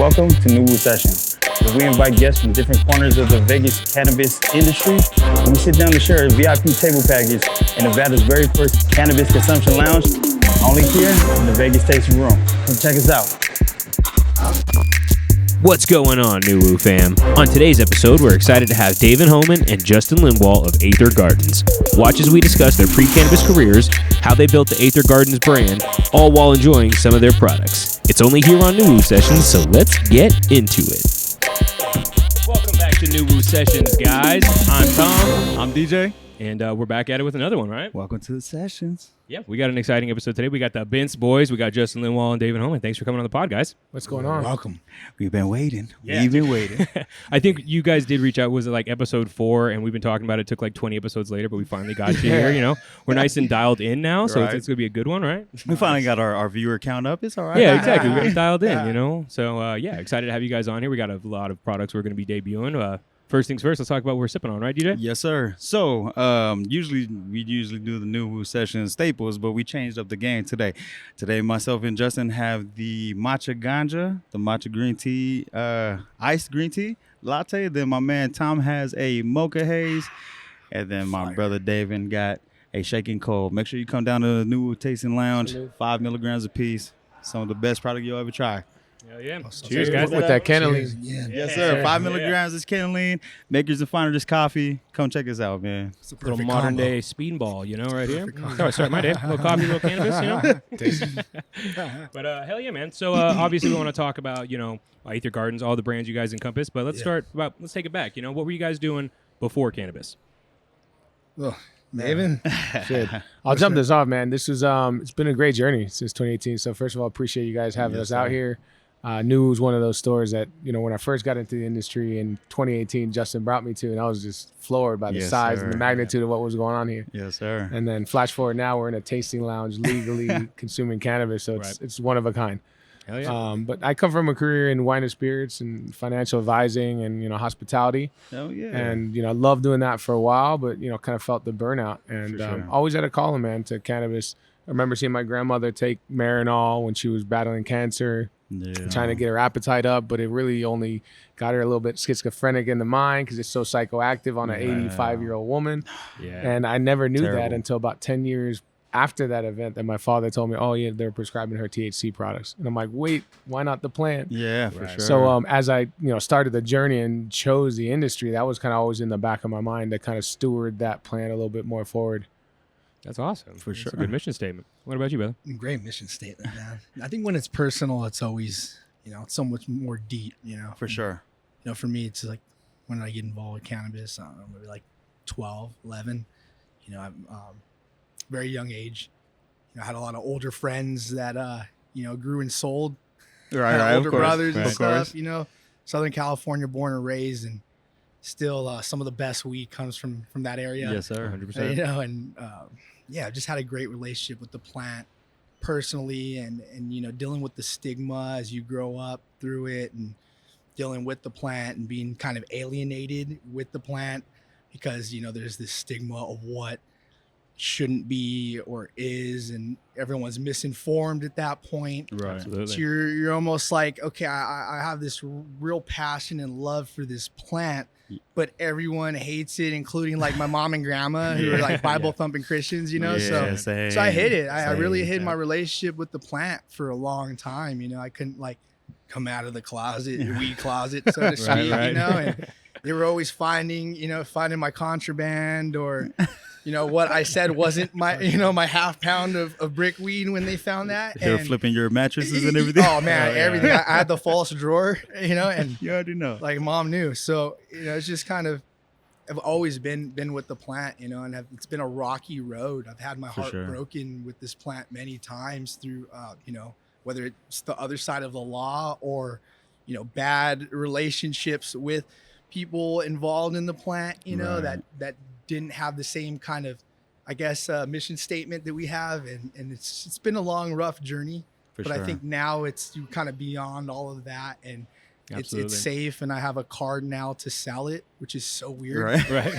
Welcome to NuWu Sessions, where we invite guests from different corners of the Vegas cannabis industry. We sit down to share a VIP table package in Nevada's very first cannabis consumption lounge, only here in the Vegas Tasting Room. Come check us out. What's going on, NuWu fam? On today's episode, we're excited to have Davin Homan and Justin Lindwall of AETHER Gardens. Watch as we discuss their pre-cannabis careers, how they built the AETHER Gardens brand, all while enjoying some of their products. It's only here on NuWu Sessions, so let's get into it. Welcome back to NuWu Sessions, guys. I'm Tom. I'm DJ. And we're back at it with another one, right? Welcome to the sessions. Yeah, we got an exciting episode today. We got the Bince boys. We got Justin Lindwall and Davin Homan. Thanks for coming on the pod, guys. What's going on? Welcome. We've been waiting. Yeah. We've been waiting. I think you guys did reach out. Was it like episode 4? And we've been talking about it. It took like 20 episodes later, but we finally got you here. You know, we're nice and dialed in now, so Right. it's going to be a good one, right? We finally got our viewer count up. It's all right. Yeah, exactly. We're dialed in, you know. So, yeah, excited to have you guys on here. We got a lot of products we're going to be debuting. First things first, let's talk about what we're sipping on, right, DJ? Yes, sir. So, usually do the NuWu Session staples, but we changed up the game today. Today, myself and Justin have the matcha ganja, the matcha green tea, iced green tea latte. Then my man Tom has a mocha haze, and then my brother Davin got a shaking cold. Make sure you come down to the NuWu Tasting Lounge. 5 milligrams a piece. Some of the best product you'll ever try. Hell yeah. Cheers, guys. With that cannabis. Yes, sir. 5 milligrams is Kenneline. Makers and Finders Coffee. Come check us out, man. It's a Little perfect modern combo. day speedball, you know, right here. Sorry, my day. A little coffee, a little cannabis, you know. But hell yeah, man. So obviously we want to talk about, you know, AETHER Gardens, all the brands you guys encompass. But let's let's take it back. You know, what were you guys doing before cannabis? Davin? Shit. I'll jump this off, man. This was it's been a great journey since 2018. So first of all, appreciate you guys having us out here. NuWu was one of those stores that, you know, when I first got into the industry in 2018, Justin brought me to, and I was just floored by the size and the magnitude of what was going on here. Yes, sir. And then flash forward now, we're in a tasting lounge, legally consuming cannabis, so it's one of a kind. Hell yeah. But I come from a career in wine and spirits and financial advising and, you know, hospitality. Oh, yeah. And, you know, I loved doing that for a while, but, you know, kind of felt the burnout. And always had a calling, man, to cannabis. I remember seeing my grandmother take Marinol when she was battling cancer, trying to get her appetite up, but it really only got her a little bit schizophrenic in the mind because it's so psychoactive on an 85-year-old woman. Yeah. And I never knew that until about 10 years after that event that my father told me, oh, yeah, they're prescribing her THC products. And I'm like, wait, why not the plant? Yeah, for sure. So as I, you know, started the journey and chose the industry, that was kind of always in the back of my mind to kind of steward that plant a little bit more forward. That's awesome. For sure. That's a good mission statement. What about you, brother? Great mission statement, man. I think when it's personal, it's always, you know, it's so much more deep, you know. For sure. You know, for me, it's like, when did I get involved with cannabis? I don't know, maybe like 12, 11. You know, I'm very young age. You know, I had a lot of older friends that, you know, grew and sold. Right, older of course. brothers and Of stuff, course. you know. Southern California, born and raised, and still some of the best weed comes from that area. Yes, sir. 100%. You know, and yeah, just had a great relationship with the plant personally, and you know, dealing with the stigma as you grow up through it, and dealing with the plant and being kind of alienated with the plant because, you know, there's this stigma of what shouldn't be or is, and everyone's misinformed at that point. Right. Absolutely. So you're almost like, okay, I have this real passion and love for this plant, but everyone hates it, including like my mom and grandma who are like Bible thumping Christians, you know. Yeah, So I hid it. I really hid same. my relationship with the plant for a long time. You know, I couldn't like come out of the closet, weed closet, so to speak. Right. You know, and they were always finding my contraband, or you know, what I said wasn't my, you know, my half pound of brick weed when they found that. They were And flipping your mattresses and everything. Oh man, everything. I had the false drawer, you know, and You already know. like mom knew. So, you know, it's just kind of, I've always been with the plant, you know, and it's been a rocky road. I've had my heart sure. broken with this plant many times through, you know, whether it's the other side of the law or, you know, bad relationships with people involved in the plant, you know, Right. that didn't have the same kind of, I guess, mission statement that we have. And it's been a long, rough journey. For But sure. I think now it's kind of beyond all of that. And It's safe, and I have a card now to sell it, which is so weird. Right.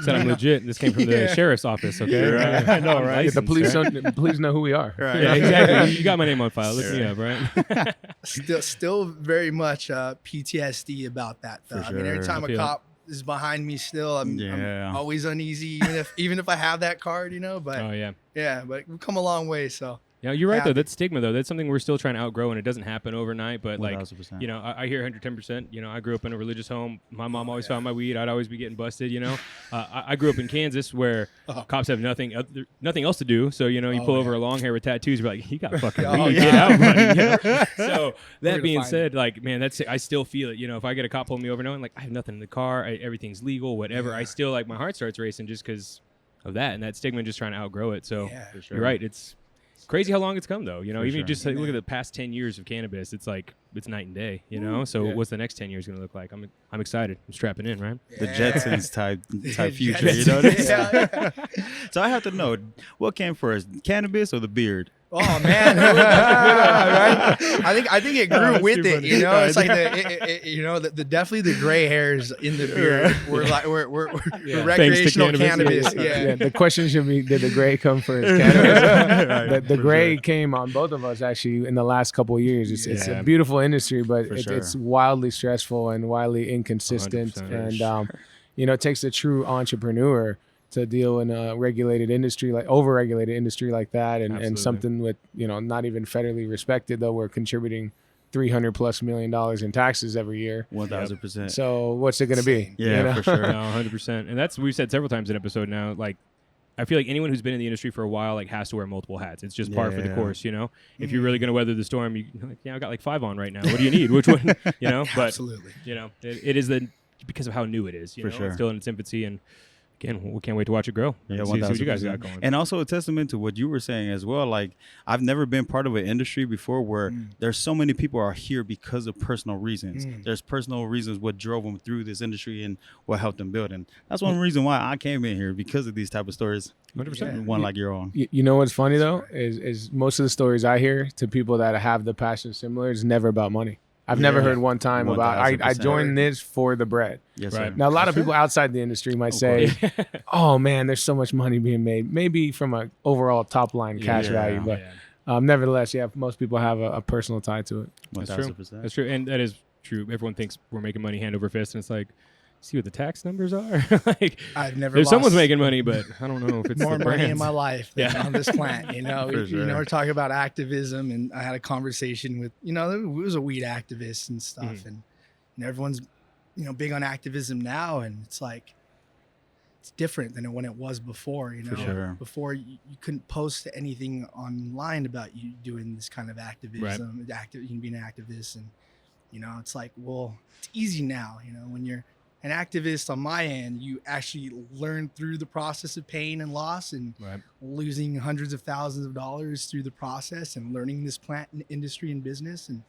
So I'm legit. This came from the sheriff's office, okay? Right. I know, right? The police know who we are. Right. Yeah, exactly. You got my name on file. Look me up, right? Still very much PTSD about that, though. I mean, every time a cop is behind me, still I'm always uneasy, even if I have that card, But but we've come a long way, so. Yeah, you're right, though. That stigma, though, that's something we're still trying to outgrow, and it doesn't happen overnight. But, 1,000%. I hear 110%. I grew up in a religious home. My mom always found my weed. I'd always be getting busted, I grew up in Kansas where cops have nothing else to do. So, you pull over a long hair with tattoos, you're like, you got fucking weed. Get out, buddy. So, that being said, I still feel it. If I get a cop pulling me over knowing, I have nothing in the car, everything's legal, whatever, I still, my heart starts racing just because of that. And that stigma, just trying to outgrow it. So, you're right. It's crazy how long it's come, though. Even just look at the past 10 years of cannabis. It's it's night and day. So what's the next 10 years going to look like? I'm excited. I'm strapping in, right? The Jetsons type future. You know what I mean? So I have to know, what came first, cannabis or the beard? Oh man, right? I think it grew with it. It's like the definitely the gray hairs in the beard. We're recreational cannabis. Yeah. The question should be: did the gray come first? Cannabis. The gray came on both of us actually in the last couple of years. It's a beautiful industry, but it's wildly stressful and wildly inconsistent. And it takes a true entrepreneur to deal in a regulated industry, over-regulated industry like that, and something with, not even federally respected, though we're contributing $300+ million in taxes every year. 1,000%. So what's it going to be? Yeah, for sure. No, 100%. And that's, we've said several times in episode now, I feel like anyone who's been in the industry for a while has to wear multiple hats. It's just par for the course, If you're really going to weather the storm, I got 5 on right now. What do you need? Which one? But absolutely. It is because of how new it is. For sure. It's still in its infancy, and again, we can't wait to watch it grow. Yeah, see what you guys got going. And also a testament to what you were saying as well. I've never been part of an industry before where there's so many people are here because of personal reasons. There's personal reasons what drove them through this industry and what helped them build. And that's one reason why I came in here, because of these type of stories. 100%. One like your own. You know what's funny though is most of the stories I hear to people that have the passion similar is never about money. I've never heard one time about I joined this for the bread. Yes, sir. Now a lot of people outside the industry might say, "Oh man, there's so much money being made." Maybe from an overall top line cash value, but nevertheless, most people have a personal tie to it. 1,000%. That's true, and that is true. Everyone thinks we're making money hand over fist, and it's like, see what the tax numbers are. I've never. Someone's making money, but I don't know if it's more the money brands. in my life than on this plant. We're talking about activism, and I had a conversation with there was a weed activist and stuff, and everyone's big on activism now, and it's it's different than when it was before. For sure. Before you couldn't post anything online about you doing this kind of activism, being an activist, and it's it's easy now. When you're an activist on my end, you actually learn through the process of pain and loss and losing hundreds of thousands of dollars through the process and learning this plant industry and business. And,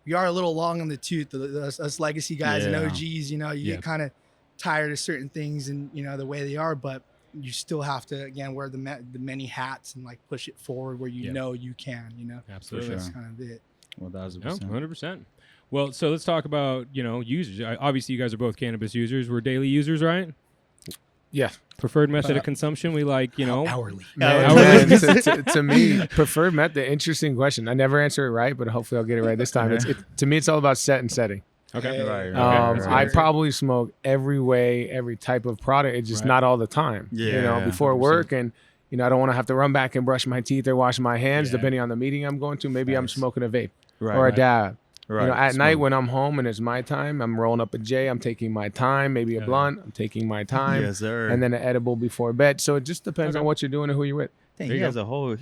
we are a little long on the tooth, us legacy guys and OGs, you get kind of tired of certain things and, the way they are, but you still have to, again, wear the many hats and push it forward where you can, Absolutely. That's kind of it. 1,000%. 100%. Well, so let's talk about, users. Obviously, you guys are both cannabis users. We're daily users, right? Yeah. Preferred method of consumption, we hourly. Man, to me, preferred method, interesting question. I never answer it right, but hopefully I'll get it right this time. To me, it's all about set and setting. Okay. Right. I probably smoke every way, every type of product. It's just not all the time. Yeah. Before work, and I don't want to have to run back and brush my teeth or wash my hands, depending on the meeting I'm going to. Maybe I'm smoking a vape or a dab. Right. At night when I'm home and it's my time, I'm rolling up a J. I'm taking my time. Maybe a blunt. I'm taking my time. Yes, sir. And then an edible before bed. So it just depends on what you're doing and who you're with. Dang, he has a whole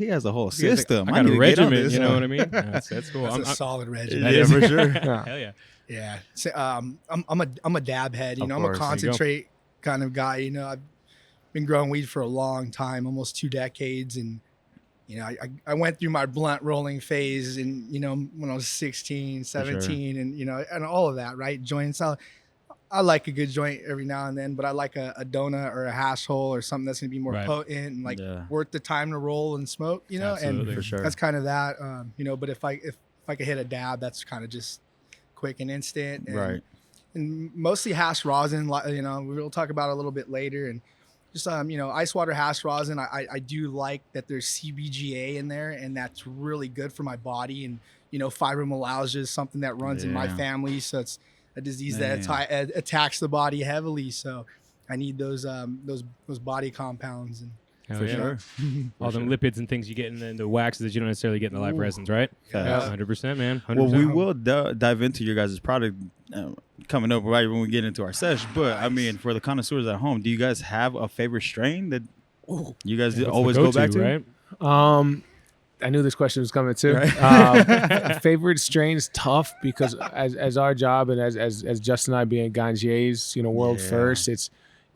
system. I got a regimen. You know what I mean? That's cool. That's a solid regimen. Yeah, for sure. Hell yeah. Yeah. So, I'm a dab head. I'm a concentrate kind of guy. I've been growing weed for a long time, almost 2 decades, and I went through my blunt rolling phase and, when I was 16, 17 and, and all of that, right? Joints. I like a good joint every now and then, but I like a donut or a hash hole or something that's going to be more potent and worth the time to roll and smoke, Absolutely, and for sure. That's kind of that, but if I could hit a dab, that's kind of just quick and instant. And, Right. And mostly hash rosin, we'll talk about it a little bit later. And just, ice water hash rosin. I do like that there's CBGA in there, and that's really good for my body. And, fibromyalgia is something that runs in my family. So it's a disease that attacks the body heavily. So I need those body compounds. And for sure. All them lipids and things you get in the waxes that you don't necessarily get in the live resins, right? Yeah. 100%, man. 100%. Well, we will dive into your guys' product coming up right when we get into our session. But, I mean, for the connoisseurs at home, do you guys have a favorite strain that you guys always go back to? Right? I knew this question was coming too. Favorite strain is tough because as our job and as Justin and I being Ganjiers, world first, it's,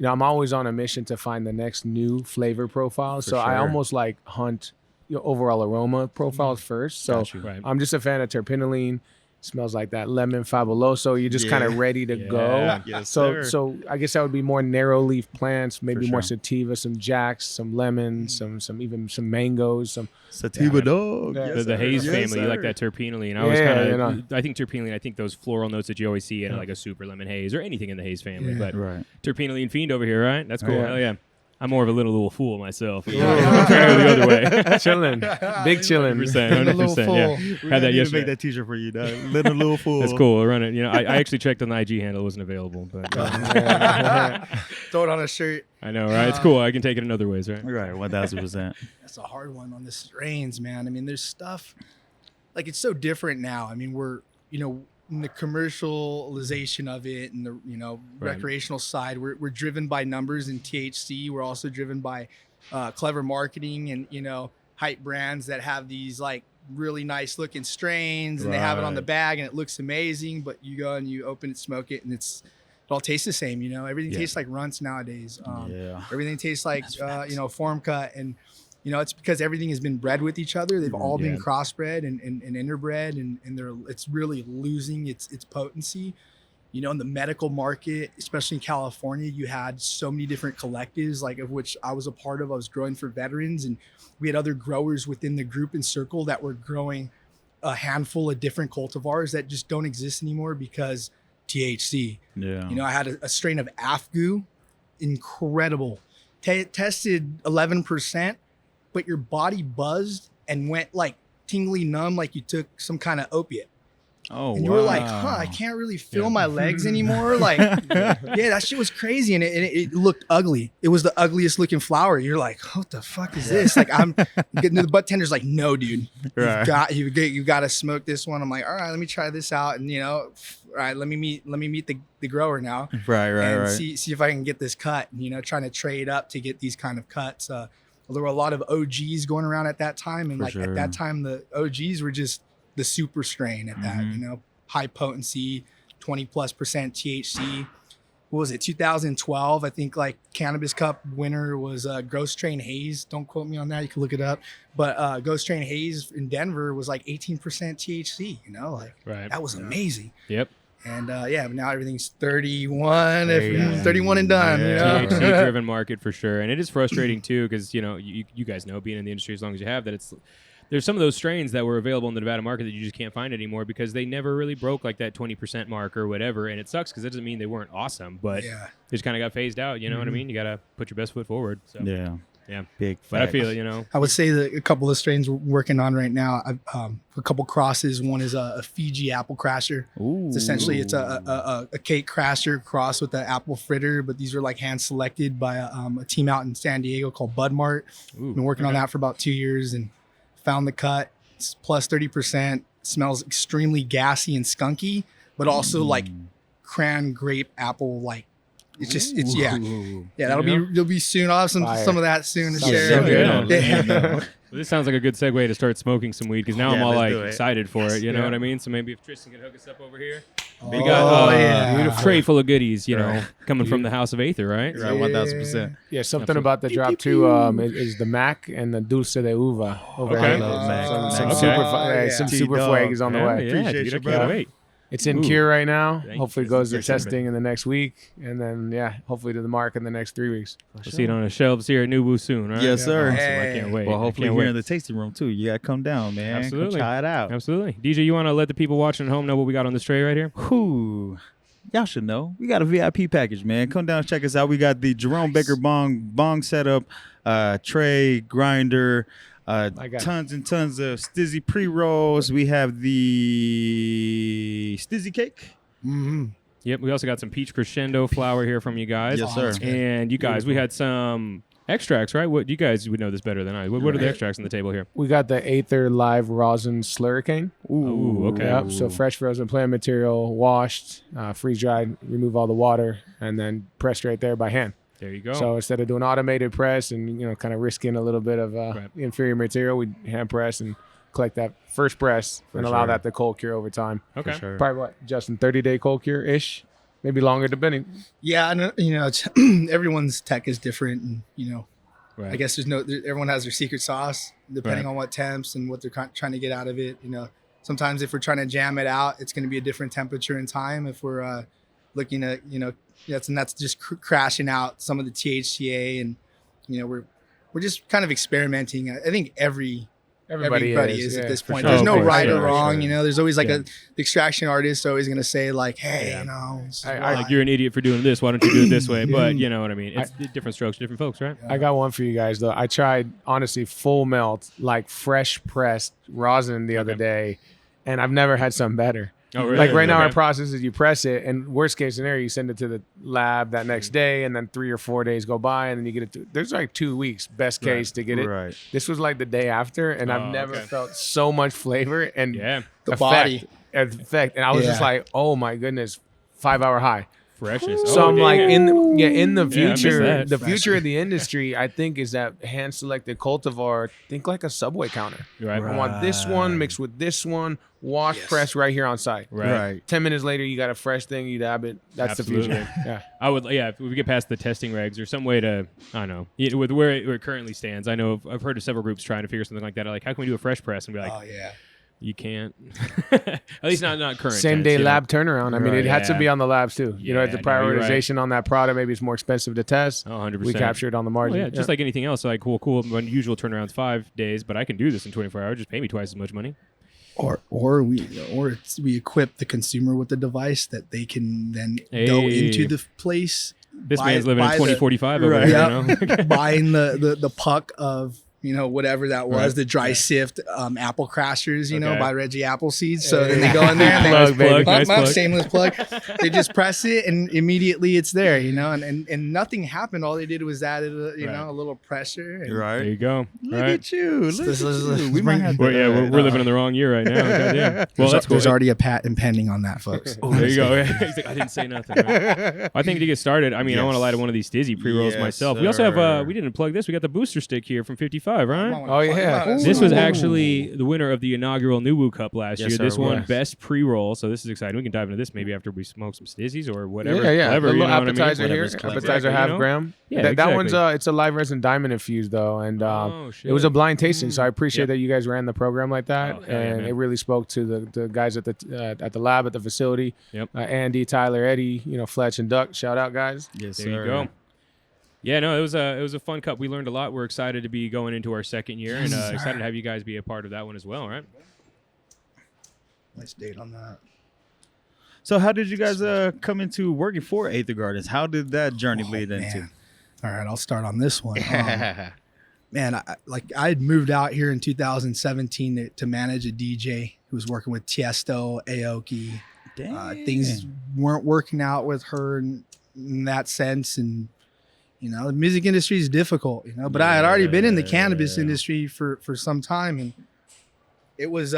I'm always on a mission to find the next new flavor profile. So I almost like hunt overall aroma profiles first. So I'm just a fan of terpinolene. Smells like that lemon fabuloso. You're just kind of ready to go. Yes, so I guess that would be more narrow leaf plants, maybe more sativa, some jacks, some lemons, even some mangoes, some sativa dog. The haze family, you like that terpinolene. I think terpinolene, I think those floral notes that you always see in like a super lemon haze or anything in the haze family. But terpinolene fiend over here, right? That's cool. Hell yeah. I'm more of a little fool myself. Turn it the other way. Chilling. Big chilling. 100%. Yeah. Had that yesterday. Make that t-shirt for you, dog. Little fool. That's cool. I'll run it. I actually checked on the IG handle. It wasn't available. But throw it on a shirt. I know, right? It's cool. I can take it in other ways, right? Right. 1,000%. That's a hard one on the strains, man. I mean, there's stuff like it's so different now. I mean, we're, in the commercialization of it and the recreational side, we're driven by numbers and THC. We're also driven by clever marketing and hype brands that have these like really nice looking strains and they have it on the bag and it looks amazing, but you go and you open it, smoke it, and it all tastes the same. Everything tastes like runts nowadays. Everything tastes like form cut, and it's because everything has been bred with each other. They've all been crossbred and interbred, and it's really losing its potency. In the medical market, especially in California, you had so many different collectives, like of which I was a part of. I was growing for veterans, and we had other growers within the group and circle that were growing a handful of different cultivars that just don't exist anymore because THC. I had a strain of Afgoo, incredible, tested 11%. But your body buzzed and went like tingly numb, like you took some kind of opiate. Oh, and you were like, I can't really feel my legs anymore. Like, that shit was crazy. And it looked ugly. It was the ugliest looking flower. You're like, what the fuck is this? Like, I'm getting to the butt tender's like, no, dude, you got to smoke this one. I'm like, all right, let me try this out. And, all right, let me meet the grower now. Right. See if I can get this cut, trying to trade up to get these kind of cuts. There were a lot of OGs going around at that time. And at that time, the OGs were just the super strain at that, high potency, 20+% THC. What was it? 2012. I think like Cannabis Cup winner was Ghost Train Haze. Don't quote me on that. You can look it up. But Ghost Train Haze in Denver was like 18% THC, that was amazing. Yep. And now everything's 31, 31 and done. THC-driven market for sure, and it is frustrating too because you guys know, being in the industry as long as you have, that there's some of those strains that were available in the Nevada market that you just can't find anymore because they never really broke like that 20% mark or whatever, and it sucks because that doesn't mean they weren't awesome, but they just kind of got phased out. You know what I mean? You got to put your best foot forward. So. Yeah, big. But I feel it, I would say that a couple of strains we're working on right now. A couple crosses. One is a Fiji apple crasher. Ooh. It's a cake crasher crossed with the apple fritter. But these were like hand selected by a team out in San Diego called Bud Mart. Been working on that for about 2 years and found the cut. It's plus 30%. Smells extremely gassy and skunky, but also like cran grape apple like. That'll be soon. I'll have some of that soon to share. So good. Well, this sounds like a good segue to start smoking some weed because now I'm all like excited for it. You know what I mean? So maybe if Tristan can hook us up over here, we got a tray full of goodies. Coming from the house of Aether, right? Right, 1,000%. Yeah, something about the drop too is the Mac and the Dulce de Uva over here. Some super flags on the way. Appreciate you, brother. Wait. It's in cure right now. Thank Hopefully you. it goes to Yes, sir. testing in the next week. And then, hopefully to the market in the next 3 weeks. We'll see it on the shelves here at NuWu soon, right? Yes, sir. Awesome. Hey. I can't wait. Well, hopefully I can't here wait. in the tasting room too. You gotta come down, man. Absolutely. Come try it out. Absolutely. DJ, you want to let the people watching at home know what we got on this tray right here? Whew. Y'all should know. We got a VIP package, man. Come down and check us out. We got the Jerome Baker bong setup, tray, grinder, tons and tons of Stizzy pre-rolls. We have the Stizzy cake. Mm-hmm. Yep. We also got some peach crescendo flour here from you guys. Yes, sir. And you guys, we had some extracts, right? What you guys would know this better than I. What are the extracts on the table here? We got the Aether Live Rosin Slurricane. Ooh, okay. Yep. So fresh frozen plant material, washed, freeze dried, remove all the water, and then pressed right there by hand. There you go. So instead of doing automated press and kind of risking a little bit of inferior material, we hand press and collect that first press and allow that to cold cure over time. Okay. For sure. Probably what, Justin, 30-day cold cure ish, maybe longer depending. Yeah, and it's, everyone's tech is different, and Right. I guess everyone has their secret sauce depending on what temps and what they're trying to get out of it. Sometimes if we're trying to jam it out, it's going to be a different temperature and time. If we're looking at that's just crashing out some of the THCA, and we're just kind of experimenting. I think everybody is at this point. sure. There's no Okay, right sure, or wrong. sure. There's always like the extraction artist always going to say like, hey, this is Like, you're an idiot for doing this. Why don't you do it this way? But you know what I mean. It's different strokes, different folks, right? I got one for you guys though. I tried honestly full melt, like fresh pressed rosin the other day, and I've never had something better. Oh, really? Like right now, Okay. our process is you press it, and worst case scenario, you send it to the lab that next day, and then 3 or 4 days go by, and then you get it. There's like 2 weeks, best case, to get it. Right. This was like the day after, and I've never okay. felt so much flavor and Yeah. the body. effect. And I was just like, oh my goodness, 5-hour high. Freshness. So I'm like, damn. in the Yeah, I missed future, that. the future of the industry, I think, is that hand selected cultivar. Think like a Subway counter. Right. I want this one mixed with this one, wash, press right here on site. Right. 10 minutes later, you got a fresh thing. You dab it. That's Absolutely. the future. Yeah. I would, if we get past the testing regs or some way to, I don't know, with where it currently stands. I know I've heard of several groups trying to figure something like that. Like, how can we do a fresh press? And be like, Oh yeah. you can't. At least not current. Same tense, day you know? lab turnaround. I mean, it had to be on the labs too. Yeah, the no, you're right. prioritization on that product. Maybe it's more expensive to test. Oh, 100%. We capture it on the margin. Well, yeah, just like anything else. Like, cool. My usual turnaround's 5 days, but I can do this in 24 hours. Just pay me twice as much money. Or we equip the consumer with the device that they can then go into the place. This man's living in 2045 over right, there, you know? buying the puck of whatever that was, the dry sift apple crashers, by Reggie Appleseed. So then they go in there and Nice plug. shameless plug. They just press it and immediately it's there, and nothing happened. All they did was added a little pressure. And Right. There you go. Look at you. Look at you. We might have Well, yeah, we're living in the wrong year right now. Goddamn. Well, that's cool. There's already a patent pending on that, folks. There you go. He's like, I didn't say nothing. Right? I think to get started, I mean, I want to light one of these Stizzy pre-rolls Yes, myself. We also have, sir. we didn't plug this. We got the booster stick here from 55, right? Oh, yeah. This was actually the winner of the inaugural NuWu Cup last Yes, year. sir, This it one, was. best pre-roll. So this is exciting. We can dive into this maybe after we smoke some Stizzies or whatever. Yeah. Clever, A you little know what I mean? appetizer here. Whatever's clever. Appetizer Exactly, half you know? gram. Yeah, that one's exactly. it's a live resin diamond infused though, and shit. it was a blind tasting. So I appreciate Yep. that you guys ran the program like that, Oh, hell yeah, and man. it really spoke to the guys at the lab at the facility. Yep. Andy, Tyler, Eddie, Fletch and Duck. Shout out, guys. Yes, There you go. Yeah, no, it was a fun cup. We learned a lot. We're excited to be going into our second year, and excited to have you guys be a part of that one as well. Right? Nice date on that. So how did you guys come into working for Aether Gardens? How did that journey lead into? Man. All right, I'll start on this one. Man, I had moved out here in 2017 to manage a DJ who was working with Tiesto, Aoki. Things weren't working out with her in that sense, and the music industry is difficult, But I had already been in the cannabis industry for some time, and it was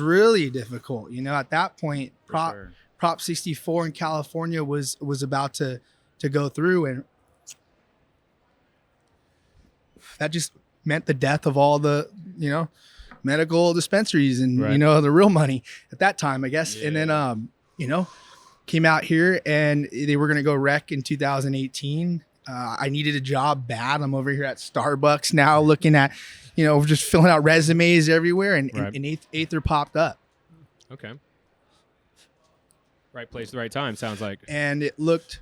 really difficult. At that point, Prop 64 in California was about to go through, and that just meant the death of all the medical dispensaries and the real money at that time, I guess. And then came out here and they were gonna go rec in 2018. I needed a job bad. I'm over here at Starbucks now, looking at just filling out resumes everywhere, and Aether popped up. Okay. Right place, the right time. Sounds like. And it looked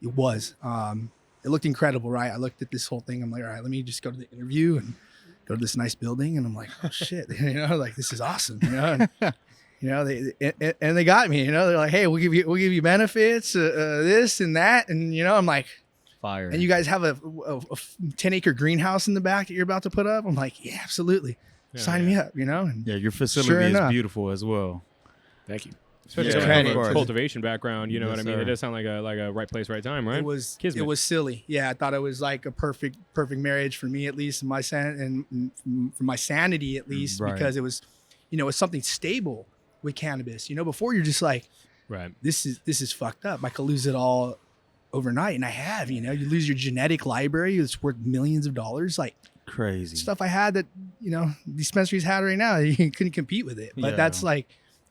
incredible, right? I looked at this whole thing. I'm like, all right, let me just go to the interview and go to this nice building. And I'm like, oh shit, like this is awesome, and they got me, they're like, hey, we'll give you benefits, this and that. And, I'm like, fire. And you guys have a 10-acre greenhouse in the back that you're about to put up? I'm like, yeah, absolutely. Sign me up, And your facility sure is enough. beautiful as well. Thank you. Especially from a cultivation background, you know what I mean? It does sound like a right place, right time, right? It was Kismet. It was silly. Yeah, I thought it was like a perfect marriage for me, at least, and for my sanity, at least, because it was, it's something stable with cannabis. Before you're just like, right, this is fucked up. I could lose it all overnight, and I have. You lose your genetic library. It's worth millions of dollars. Like crazy stuff I had that dispensaries had right now. You couldn't compete with it. But that's like.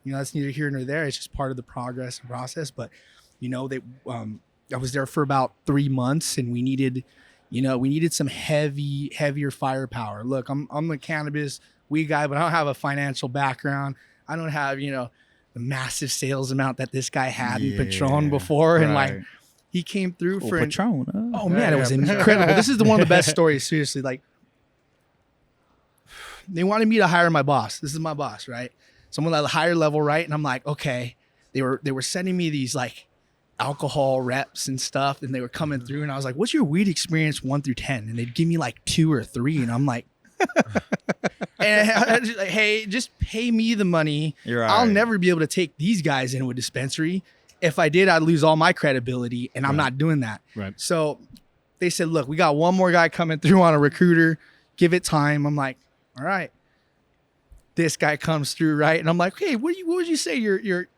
That's neither here nor there. It's just part of the progress and process. But, I was there for about 3 months, and we needed some heavier firepower. Look, I'm the cannabis weed guy, but I don't have a financial background. I don't have, the massive sales amount that this guy had in Patron before. And like, he came through for Patron. Oh man, it was incredible. This is one of the best stories. Seriously. Like, they wanted me to hire my boss. This is my boss, right? Someone at a higher level, right? And I'm like, okay. They were sending me these like alcohol reps and stuff, and they were coming through, and I was like, what's your weed experience 1 through 10? And they'd give me like 2 or 3, and I'm like, and I just like, hey, just pay me the money. I'll never be able to take these guys into a dispensary. If I did, I'd lose all my credibility, and I'm not doing that. Right. So they said, look, we got one more guy coming through on a recruiter. Give it time. I'm like, all right. This guy comes through, right? And I'm like, hey, what would you say your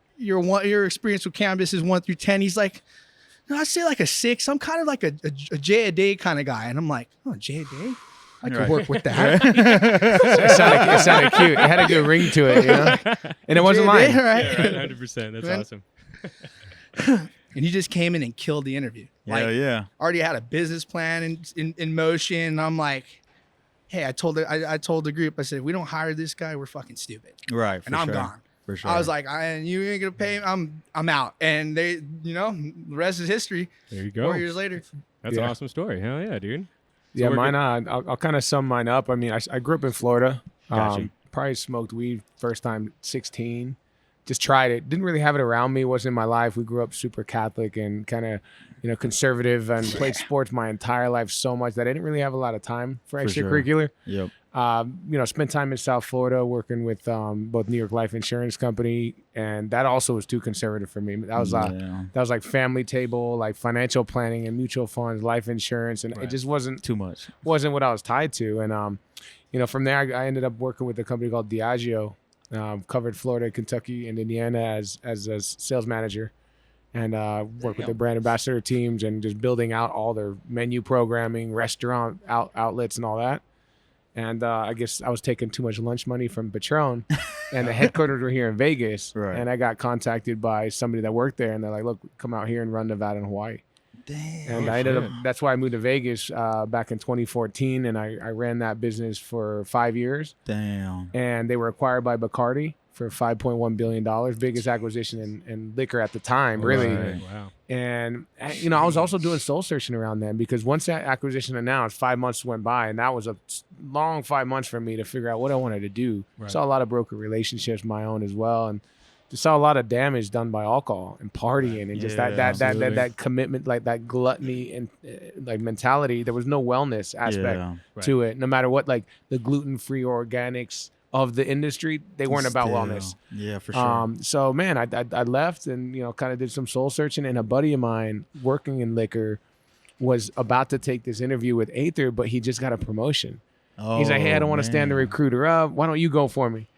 experience with cannabis is 1 through 10? He's like, no, I'd say like a 6. I'm kind of like a J a day kind of guy. And I'm like, oh, J a day? I could work with that. It sounded cute. It had a good ring to it, and it wasn't mine. Right? Yeah, right, 100%. That's awesome. And he just came in and killed the interview. Already had a business plan in motion. And I'm like, hey, I told the group, I said, if we don't hire this guy, we're fucking stupid. Right. And I'm gone. For sure. I was like, you ain't gonna pay me. I'm out. And they, the rest is history. There you go. 4 years later. That's an awesome story. Hell yeah, dude. So mine. I'll kind of sum mine up. I mean, I grew up in Florida. Gotcha. Probably smoked weed first time 16. Just tried it. Didn't really have it around me. Wasn't in my life. We grew up super Catholic and kind of, conservative, and played sports my entire life so much that I didn't really have a lot of time for extracurricular. Yep. Spent time in South Florida working with both New York Life Insurance Company, and that also was too conservative for me. That was like family table, like financial planning and mutual funds, life insurance, and it just wasn't too much. Wasn't what I was tied to. And from there I ended up working with a company called Diageo, covered Florida, Kentucky, and Indiana as a sales manager. And work with the brand ambassador teams and just building out all their menu programming, restaurant outlets and all that. And I guess I was taking too much lunch money from Patron, and the headquarters were here in Vegas. Right. And I got contacted by somebody that worked there, and they're like, look, come out here and run Nevada and Hawaii. Damn. And I ended up, that's why I moved to Vegas back in 2014, and I ran that business for 5 years. Damn. And they were acquired by Bacardi for $5.1 billion, biggest acquisition in liquor at the time, really. Right. Wow. And, I was also doing soul searching around then, because once that acquisition announced, 5 months went by, and that was a long 5 months for me to figure out what I wanted to do. Right. Saw a lot of broker relationships, my own as well, and just saw a lot of damage done by alcohol and partying and just that commitment, like that gluttony and like mentality. There was no wellness aspect to it, no matter what, like the gluten-free organics of the industry, they weren't about wellness. Yeah, for sure. So man, I left and kind of did some soul searching, and a buddy of mine working in liquor was about to take this interview with Aether, but he just got a promotion. He's like, hey, I don't want to stand the recruiter up. Why don't you go for me?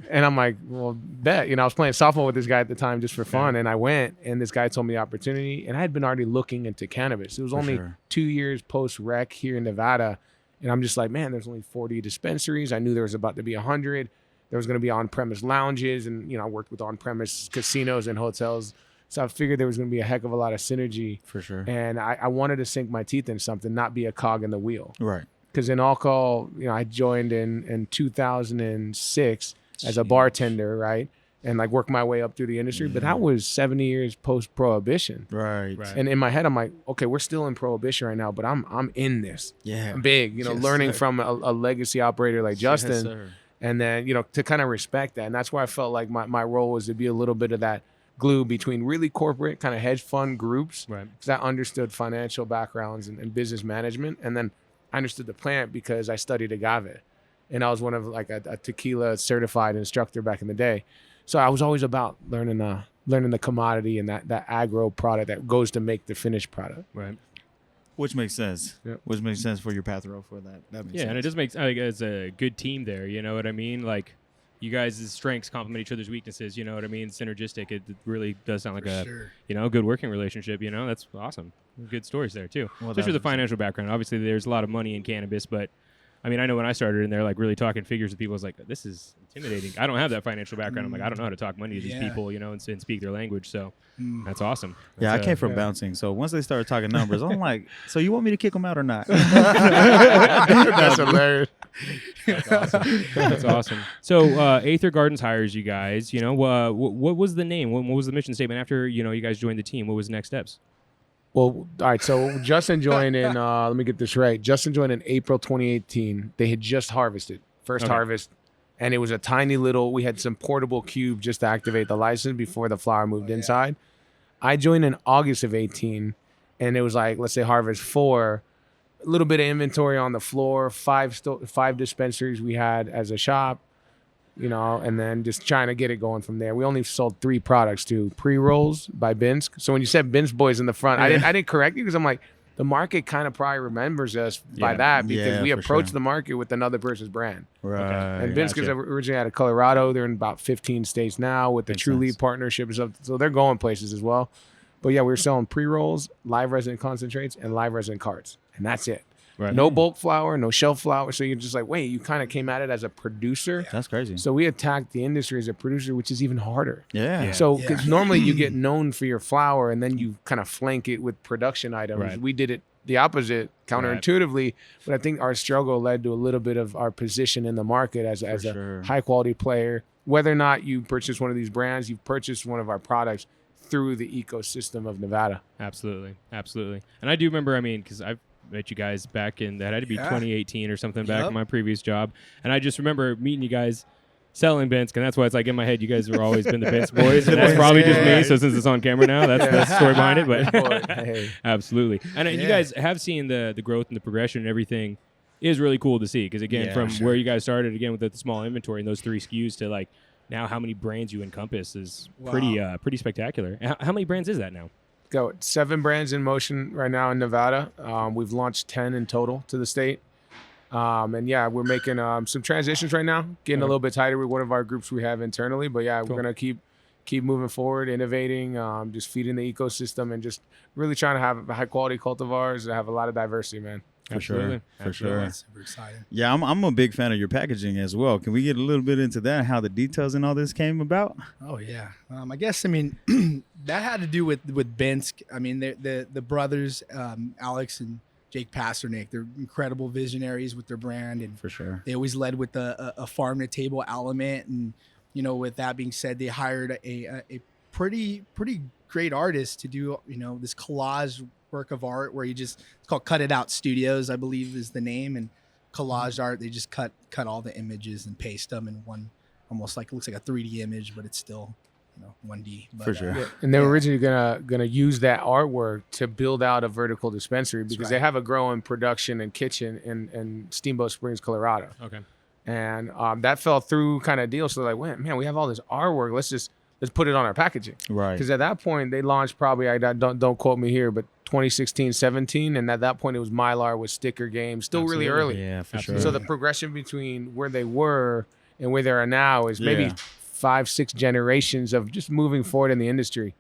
And I'm like, well, bet. I was playing softball with this guy at the time just for fun, and I went, and this guy told me the opportunity, and I had been already looking into cannabis. It was only 2 years post-rec here in Nevada. And I'm just like, man, there's only 40 dispensaries. I knew there was about to be 100. There was going to be on-premise lounges, and I worked with on-premise casinos and hotels. So I figured there was going to be a heck of a lot of synergy. For sure. And I wanted to sink my teeth in something, not be a cog in the wheel. Right. Because in alcohol, I joined in 2006 as a bartender, right? and like work my way up through the industry. But that was 70 years post-prohibition. Right. And in my head, I'm like, okay, we're still in prohibition right now, but I'm in this. Yeah. I'm big, learning sir. from a legacy operator like Justin. Yes, sir. And then, to kind of respect that. And that's where I felt like my role was to be a little bit of that glue between really corporate kind of hedge fund groups. Right. Because I understood financial backgrounds and business management. And then I understood the plant because I studied agave. And I was one of like a tequila certified instructor back in the day. So I was always about learning the commodity and that agro product that goes to make the finished product. Right. Which makes sense. Yep. Which makes sense for your path road for that. That makes sense. And it just makes it's a good team there. You know what I mean? Like, you guys' strengths complement each other's weaknesses. You know what I mean? Synergistic. It really does sound like a good working relationship. That's awesome. Good stories there too. Well, especially with the financial background. Obviously, there's a lot of money in cannabis, but I mean, I know when I started in there, like really talking figures with people, I was like, this is intimidating. I don't have that financial background. I'm like, I don't know how to talk money to these people, and speak their language. So that's awesome. Yeah, That's, I came from bouncing. So once they started talking numbers, I'm like, so you want me to kick them out or not? That's hilarious. That's awesome. That's awesome. So Aether Gardens hires you guys. What was the name? What was the mission statement after you guys joined the team? What was the next steps? Well, all right. So Justin joined in, let me get this right. Justin joined in April 2018. They had just harvested, first harvest. And it was a tiny little, we had some portable cube just to activate the license before the flower moved inside. I joined in August of 18. And it was like, let's say harvest 4, a little bit of inventory on the floor, 5 dispensaries we had as a shop, and then just trying to get it going from there. We only sold 3 products too. Pre-rolls by Binsk. So when you said Binsk Boys in the front, I didn't correct you because I'm like, the market kind of probably remembers us by that because we approached the market with another person's brand. Right. And Binsk is originally out of Colorado. They're in about 15 states now with the True Lead partnership and stuff. So they're going places as well. But yeah, we were selling pre-rolls, live resin concentrates, and live resin carts. And that's it. Right. No bulk flower, no shelf flower. So you're just like, wait, you kind of came at it as a producer. That's crazy. So we attacked the industry as a producer, which is even harder. Yeah. So because normally you get known for your flower and then you kind of flank it with production items. Right. We did it the opposite, counterintuitively. But I think our struggle led to a little bit of our position in the market as a high quality player. Whether or not you purchase one of these brands, you've purchased one of our products through the ecosystem of Nevada. Absolutely. And I do remember, because I've met you guys back in, that had to be 2018 or something back in my previous job. And I just remember meeting you guys selling Binsk, and that's why it's like in my head, you guys have always been the Binsk boys, and that's probably just me. So since it's on camera now, that's the story behind it. But absolutely. And you guys have seen the growth and the progression and everything is really cool to see. Because again, from where you guys started, again, with the small inventory and those 3 SKUs to like now how many brands you encompass is pretty spectacular. How many brands is that now? Got 7 brands in motion right now in Nevada. We've launched 10 in total to the state. And we're making some transitions right now, getting a little bit tighter with one of our groups we have internally. But we're going to keep moving forward, innovating, just feeding the ecosystem and just really trying to have high quality cultivars that have a lot of diversity, man. For sure. That's super exciting. Yeah, I'm a big fan of your packaging as well. Can we get a little bit into that, how the details and all this came about? Oh yeah. I guess that had to do with Binsk. The brothers, Alex and Jake Pasternak, they're incredible visionaries with their brand, and For sure. they always led with a farm to table element. And with that being said, they hired a pretty great artist to do this collage work of art where it's called Cut It Out Studios, I believe is the name, and collage art. They just cut all the images and paste them in one, almost like it looks like a 3D image, but it's still 1D. But, For sure. And they were originally gonna use that artwork to build out a vertical dispensary because they have a growing production and kitchen in Steamboat Springs, Colorado. Okay. And that fell through kind of deal. So they're like, man, we have all this artwork. Let's put it on our packaging. Right. Because at that point they launched probably, don't quote me here, but 2016, 17. And at that point it was Mylar with sticker games, still really early. Yeah, for sure. So the progression between where they were and where they are now is maybe 5-6 generations of just moving forward in the industry.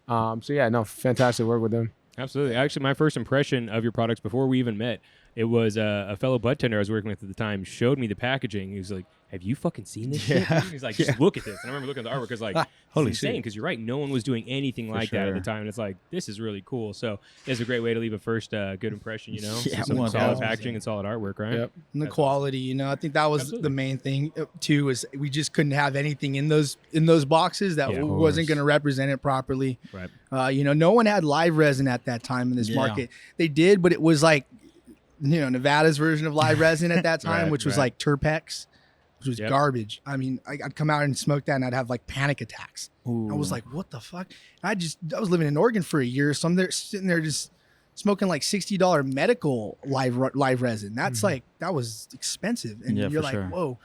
Fantastic work with them. Absolutely. Actually, my first impression of your products before we even met, It was a fellow bud tender I was working with at the time showed me the packaging. He was like, "Have you fucking seen this shit?" He's like, "Just look at this." And I remember looking at the artwork because like, Holy insane. shit. Because you're right, no one was doing anything like that at the time. And it's like, this is really cool. So it's a great way to leave a first good impression. You know, Yeah, some well, solid yeah. packaging and solid artwork, right? Yep. And the quality, you know, I think that was Absolutely. the main thing too. Is we just couldn't have anything in those boxes that Yeah, of wasn't course. going to represent it properly. Right. You know, no one had live resin at that time in this Yeah. market. They did, but it was like, you know, Nevada's version of live resin at that time, Right, which was right. like Terpex, which was Yep. garbage. I mean, I'd come out and smoke that, and I'd have like panic attacks. I was Ooh. like, what the fuck? I was living in Oregon for a year, so I'm there sitting there just smoking like $60 medical live resin. That's like, that was expensive, and Yeah, you're for like, sure. whoa.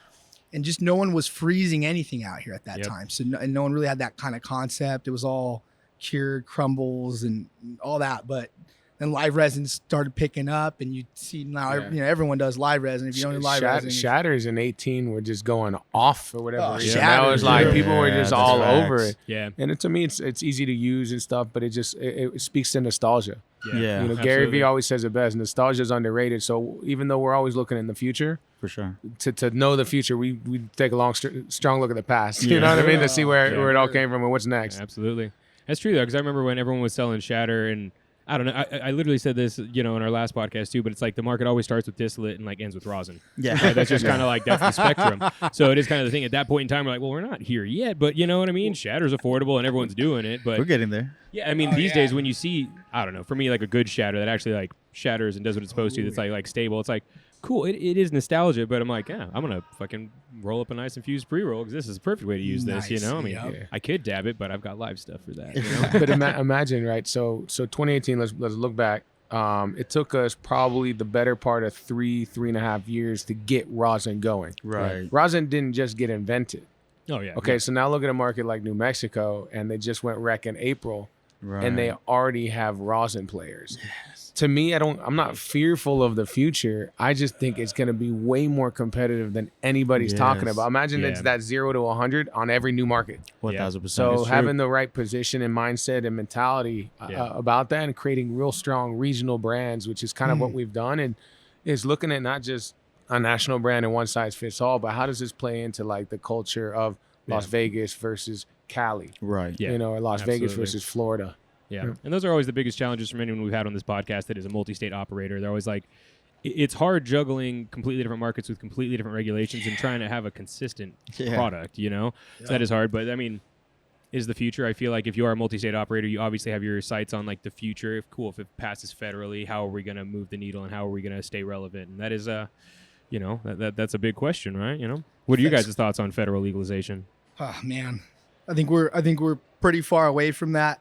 And just no one was freezing anything out here at that Yep. time, so and no one really had that kind of concept. It was all cured crumbles and all that, but then live resin started picking up, and you see now, Yeah. you know, everyone does live resin. If you don't do live resin, Shatters in 18 were just going off for whatever Oh, reason. That was Shatters, like yeah. people were Yeah, just that's all facts. over it. Yeah. And to me, it's easy to use and stuff, but it speaks to nostalgia. Yeah. You know, Gary absolutely. Vee always says it best. Nostalgia is underrated. So even though we're always looking in the future, For sure. to know the future, we take a strong look at the past. You Yeah. know what I mean? To see where Yeah. it all came from and what's next. Absolutely. That's true, though, because I remember when everyone was selling shatter, and I don't know, I literally said this, you know, in our last podcast, too, but it's like the market always starts with distillate and, like, ends with rosin. Yeah. Right? That's just kind of like, that's the spectrum. So it is kind of the thing. At that point in time, we're like, well, we're not here yet, but you know what I mean? Shatter's affordable, and everyone's doing it, but We're getting there. yeah, I mean, these days when you see, I don't know, for me, like a good shatter that actually, like, shatters and does what it's supposed to, that's, like stable, it's like, cool, it is nostalgia, but I'm like, yeah, I'm going to fucking roll up a nice infused pre-roll because this is the perfect way to use this, you Nice, know? I mean, yep. I could dab it, but I've got live stuff for that, you know? But imagine, right? So 2018. Let's look back. It took us probably the better part of 3.5 years to get rosin going. Right. Rosin didn't just get invented. Oh, yeah. Okay, yeah. so now look at a market like New Mexico, and they just went wreck in April, Right. and they already have rosin players. To me, I'm not fearful of the future. I just think it's going to be way more competitive than anybody's talking Yes. about. Imagine Yeah. it's that 0 to 100 on every new market. 1,000%. So It's true. having the right position and mindset and mentality Yeah. about that, and creating real strong regional brands, which is kind of what we've done, and is looking at not just a national brand and one size fits all, but how does this play into like the culture of Las Yeah. Vegas versus Cali, Right. Yeah. you know, or Las Vegas absolutely. versus Florida. Yeah. And those are always the biggest challenges from anyone we've had on this podcast that is a multi-state operator. They're always like, it's hard juggling completely different markets with completely different regulations and trying to have a consistent Yeah. product, you know? So that is hard. But I mean, is the future. I feel like if you are a multi-state operator, you obviously have your sights on like the future. If it passes federally, how are we going to move the needle and how are we going to stay relevant? And that is, you know, that's a big question, right? You know, what are you guys' thoughts on federal legalization? Oh man, I think we're pretty far away from that.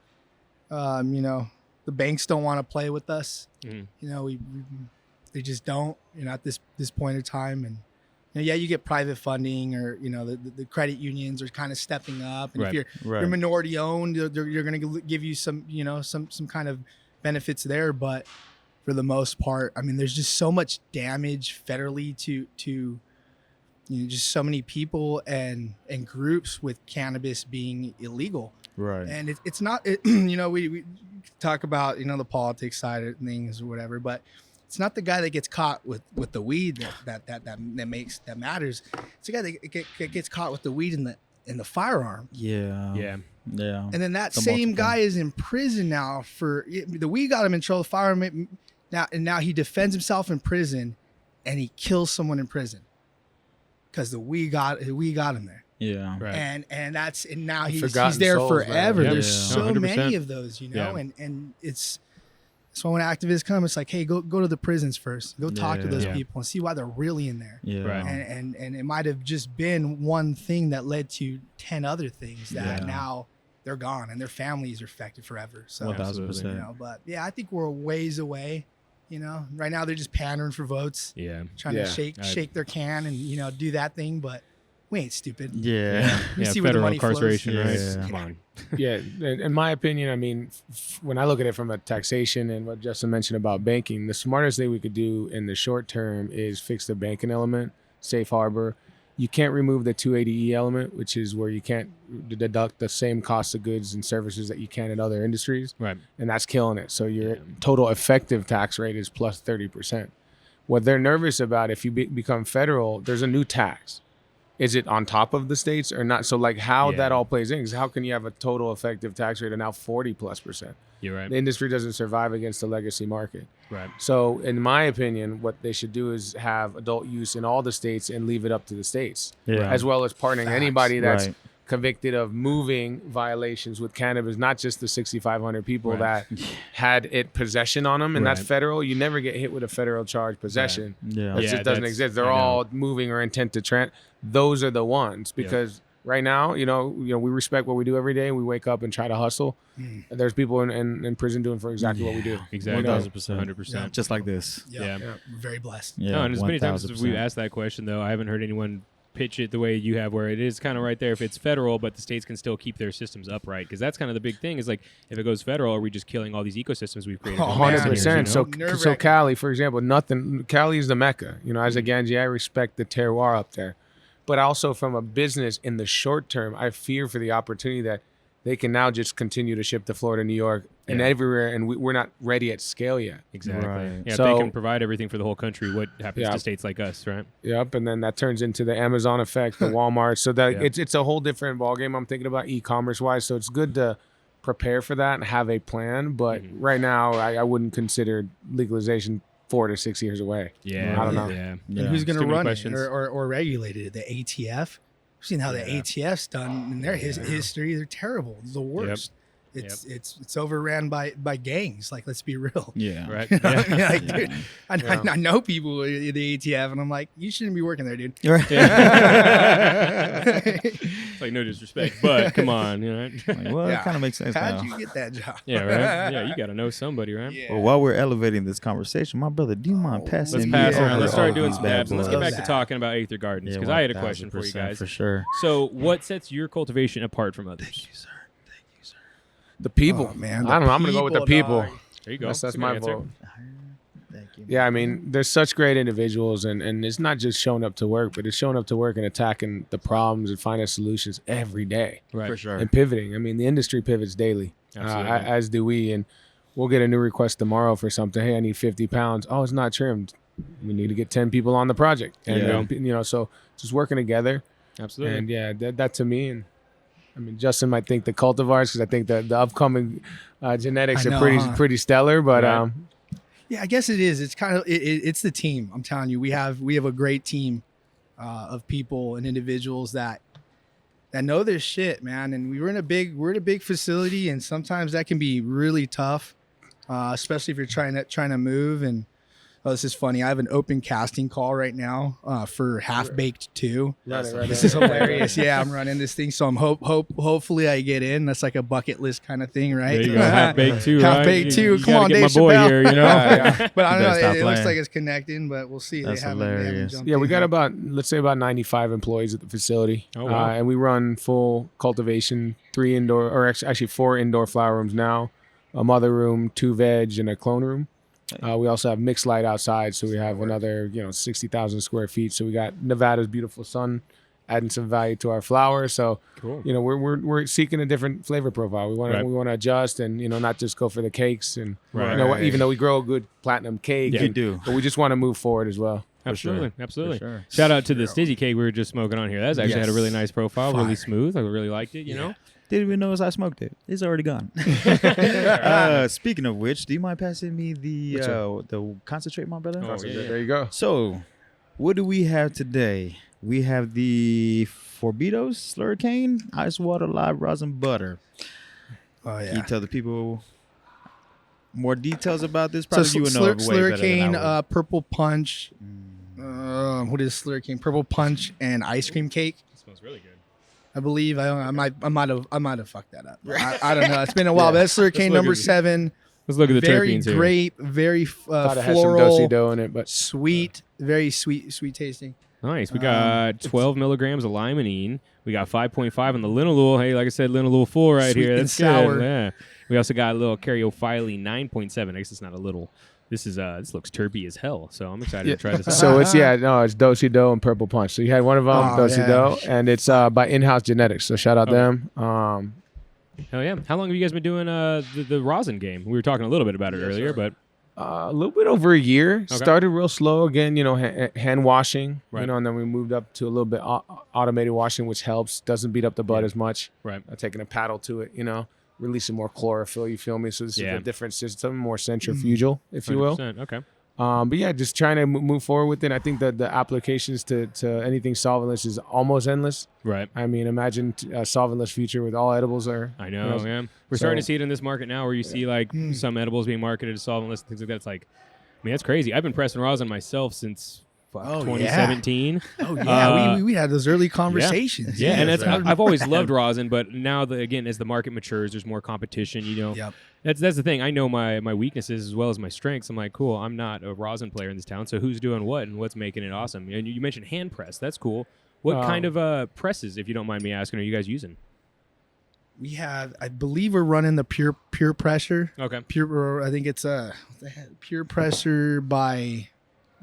You know, the banks don't want to play with us. Mhm. You know, they just don't. You know, at this point in time, and you know, yeah, you get private funding, or you know, the credit unions are kind of stepping up, and Right. if Right. you're minority owned, you're going to give you some, you know, some kind of benefits there, but for the most part, I mean, there's just so much damage federally to you know, just so many people and groups with cannabis being illegal. Right. And it's not, you know, we talk about, you know, the politics side of things or whatever, but it's not the guy that gets caught with the weed that matters. It's the guy that gets caught with the weed in the firearm. Yeah. Yeah. Yeah. And then that The same multiple. guy is in prison now for the weed got him in trouble. The firearm now he defends himself in prison, and he kills someone in prison because the weed got him there. Yeah. Right. And now he's Forgotten there souls, man. forever. Yeah. There's Yeah. so 100%. many of those, you know, Yeah. and it's so when activists come, it's like, hey, go to the prisons first, go talk to those Yeah. people and see why they're really in there. Yeah. Right. And it might have just been one thing that led to 10 other things that Yeah. now they're gone and their families are affected forever. So 1,000%. you know, but yeah, I think we're a ways away. You know, right now they're just pandering for votes, Yeah. trying Yeah. to shake their can and, you know, do that thing, but we ain't stupid. Yeah. We Yeah. see where the Federal money flows. incarceration, right? Yeah. Come on. Yeah, in my opinion, I mean, when I look at it from a taxation and what Justin mentioned about banking, the smartest thing we could do in the short term is fix the banking element, safe harbor. You can't remove the 280E element, which is where you can't deduct the same cost of goods and services that you can in other industries, Right. and that's killing it. So your Yeah. total effective tax rate is plus 30%. What they're nervous about, if you become federal, there's a new tax. Is it on top of the states or not? So like how that all plays in, because how can you have a total effective tax rate of now 40+%? You're right. The industry doesn't survive against the legacy market. Right. So in my opinion, what they should do is have adult use in all the states and leave it up to the states, as well as partnering anybody that's convicted of moving violations with cannabis, not just the 6,500 people that had it possession on them. And that's federal. You never get hit with a federal charge possession. It just doesn't exist. They're all moving or intent to those are the ones, because right now, you know, we respect what we do every day. We wake up and try to hustle. There's people in prison doing for exactly what we do. Exactly. 100%. Just like this. We're very blessed. No, and as many times as we've asked that question, though, I haven't heard anyone pitch it the way you have, where it is kind of right there if it's federal, but the states can still keep their systems upright, because that's kind of the big thing is like, if it goes federal, are we just killing all these ecosystems we've created? 100%. So Cali, for example, Cali is the Mecca. You know, as a Ganji, I respect the terroir up there. But also from a business in the short term, I fear for the opportunity that they can now just continue to ship to Florida, New York, and everywhere, and we're not ready at scale yet. Exactly. Right. Yeah, so, if they can provide everything for the whole country, what happens to states like us, right? Yep, and then that turns into the Amazon effect, the Walmart. So that it's a whole different ballgame. I'm thinking about e-commerce wise, so it's good to prepare for that and have a plan. But right now, I wouldn't consider legalization 4 to 6 years away. Yeah, I don't know. And who's going to run it or regulate it? The ATF? We've seen how the ATF's done in their history. They're terrible. It's the worst. It's overran by gangs. Like, let's be real. Yeah. Right. Like, dude, I know people in the ATF, and I'm like, you shouldn't be working there, dude. It's like, no disrespect, but come on, you know. Like, well, it kind of makes sense. How'd you get that job? Yeah, right. Yeah, you got to know somebody, right? Yeah. Well, while we're elevating this conversation, my brother, do you mind passing? Let's pass around. Let's start all doing these some bad dabs, and let's get back to bloods? talking about Aether Gardens, because I had a question for you 1000% guys. For sure. So, what sets your cultivation apart from others? Thank you, sir. The people. Man, I don't know. I'm going to go with the people. dog. There you go. That's a my good answer. vote. Thank you. Yeah, I mean, there's such great individuals, and it's not just showing up to work, but it's showing up to work and attacking the problems and finding solutions every day. Right. For sure. And pivoting. I mean, the industry pivots daily, as do we. And we'll get a new request tomorrow for something. Hey, I need 50 pounds. Oh, it's not trimmed. We need to get 10 people on the project. And, you know, so just working together. Absolutely. And yeah, that to me, and I mean, Justin might think the cultivars, because I think the upcoming genetics are pretty stellar, but yeah, I guess it is. It's kind of it's the team. I'm telling you, we have a great team of people and individuals that know their shit, man. And we're in a big facility, and sometimes that can be really tough, especially if you're trying to move. And this is funny. I have an open casting call right now for Half Baked 2. This is hilarious. Yeah, I'm running this thing, so I'm hopefully I get in. That's like a bucket list kind of thing, right? There you go. Half Baked 2, right? Half Baked 2. Come on, get Dave my boy Chappelle. here, you know? But I don't know. Stop It looks playing. like it's connecting, but we'll see. That's They haven't hilarious. jumped yeah, we in got yet. about, let's say about 95 employees at the facility. Oh, wow. And we run full cultivation, 4 indoor flower rooms now, a mother room, 2 veg, and a clone room. We also have mixed light outside, so we have another 60,000 square feet. So we got Nevada's beautiful sun, adding some value to our flowers. So Cool. we're seeking a different flavor profile. We want to adjust and not just go for the cakes and even though we grow a good platinum cake, Yeah, we do. but we just want to move forward as well. Absolutely. Absolutely. For sure. Shout out to the Stizzy cake we were just smoking on here. That's actually had a really nice profile, really smooth. I really liked it, you know? Didn't even notice I smoked it. It's already gone. Speaking of which, do you mind passing me the concentrate, my brother? Oh, yeah. There you go. So, what do we have today? We have the Forbitos Slurricane Ice Water Live Rosin Butter. Oh yeah. Can you tell the people more details about this? So Probably you would know way better than I Slurricane, would. Purple Punch. What is Slurricane? Purple Punch and ice cream cake. It smells really good. I believe I might have fucked that up. I don't know. It's been a while. But that's Slurricane number 7. Let's look at the Very terpenes here. grape, very Thought it had some do-si floral, dough in it, but sweet, very sweet tasting. Nice. We got 12 milligrams of limonene. We got 5.5 on the linalool. Hey, like I said, linalool full right Sweet here. and That's sour. good. Yeah. We also got a little caryophyllene 9.7. I guess it's not a little. This looks terpy as hell. So I'm excited to try this out. so it's do-si dough and Purple Punch. So you had one of them, do-si dough, and it's by In-House Genetics. So shout out them. Hell yeah. How long have you guys been doing the rosin game? We were talking a little bit about it earlier, but A little bit over a year. Okay. Started real slow again, hand washing, right. And then we moved up to a little bit automated washing, which helps. Doesn't beat up the bud as much. Right. Taking a paddle to it, releasing more chlorophyll, you feel me? So this is a different system, more centrifugal, if you will. Okay. But yeah, just trying to move forward with it. I think that the applications to anything solventless is almost endless. Right. I mean, imagine a solventless future with all edibles are. I know, man. We're starting to see it in this market now where you see like some edibles being marketed as solventless, things like that. It's like, I mean, that's crazy. I've been pressing rosin myself since 2017. Oh yeah, we had those early conversations. Yeah, and I've always loved rosin, but now again, as the market matures, there's more competition. Yep. That's the thing. I know my weaknesses as well as my strengths. I'm like, cool. I'm not a rosin player in this town, so who's doing what and what's making it awesome? And you mentioned hand press. That's cool. What kind of presses, if you don't mind me asking, are you guys using? We have, I believe, we're running the pure pressure. Okay. I think it's pure pressure by.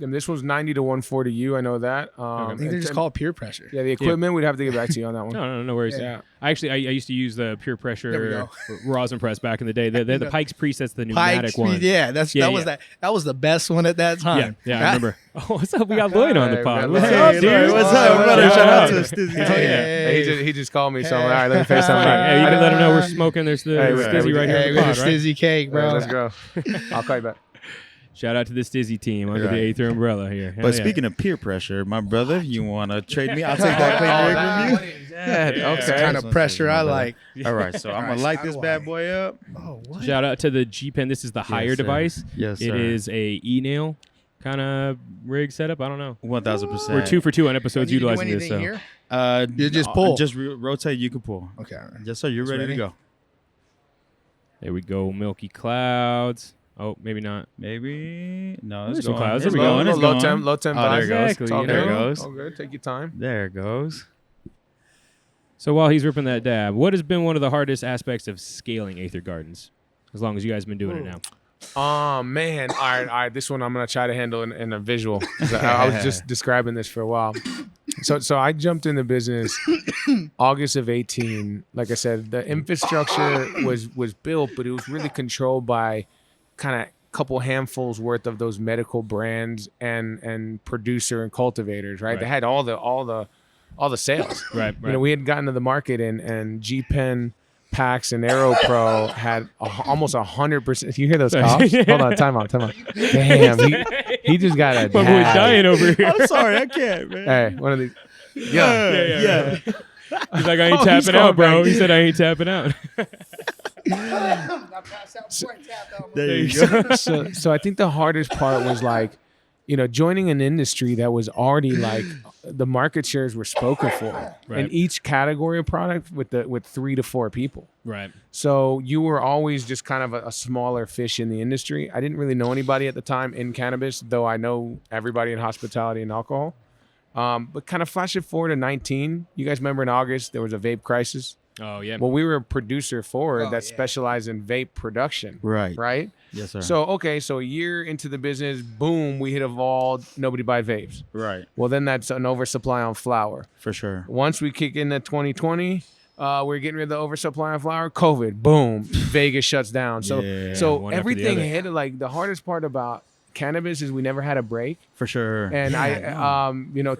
And this was 90 to 140U. I know that. I think they just call it pure pressure. Yeah, the equipment, we'd have to get back to you on that one. No worries. Yeah. I used to use the pure pressure rosin press back in the day. The Pikes presets, the pneumatic one. Yeah, that was the best one at that time. Yeah, I remember. Oh, what's up? We got Lloyd on the pod. What's up, dude? What's up, brother? Shout out to Stizzy. He just called me, so I'm like, all right, let me face something. Hey, you can let him know we're smoking. There's the Stizzy right here on the pod, right? Stizzy cake, bro. Let's go. I'll call you back. Shout out to the Stizzy team under the Aether umbrella here. But speaking of peer pressure, my brother, you want to trade me? I'll take that clean rig from you. That's the kind of pressure I like. All right, so I'm going to light this bad boy up. Oh, what? Shout out to the G-Pen. This is the higher device. Yes, sir. It is a e-nail kind of rig setup. I don't know. 1,000%. We're 2 for 2 on episodes utilizing this. So. Here? You just pull. Just rotate, you can pull. Okay. Yes, sir. You're ready to go. There we go. Milky clouds. Oh, maybe not. Maybe. No, it's some going. clouds. It's There we go. going. It's Low going. temp. Oh, there it goes. Exactly, There it goes. All good. Take your time. There it goes. So while he's ripping that dab, what has been one of the hardest aspects of scaling Aether Gardens? As long as you guys have been doing it now. Oh, man. All right. This one I'm going to try to handle in a visual. I was just describing this for a while. So I jumped in the business August of 18. Like I said, the infrastructure was built, but it was really controlled by kind of couple handfuls worth of those medical brands and producer and cultivators, right? They had all the sales. Right. We had gotten to the market and G-Pen, Pax, and AeroPro had almost 100%. You hear those coughs? Hold on, time out. Damn, he just got a. My boy's dying over here. I'm sorry, I can't, man. Hey, one of these. Yeah. He's like, I ain't tapping out, bro. He said I ain't tapping out. There you go. So I think the hardest part was like, joining an industry that was already like the market shares were spoken for in each category of product with 3 to 4 people. Right. So you were always just kind of a smaller fish in the industry. I didn't really know anybody at the time in cannabis, though I know everybody in hospitality and alcohol. But kind of flash it forward to 19. You guys remember in August there was a vape crisis? Oh, yeah. Well, we were a producer specialized in vape production. Right? Yes, sir. So a year into the business, boom, we hit a vault. Nobody buy vapes. Right. Well, then that's an oversupply on flower. For sure. Once we kick in at 2020, we're getting rid of the oversupply on flower. COVID, boom, Vegas shuts down. So everything hit. Like the hardest part about cannabis is we never had a break. For sure. And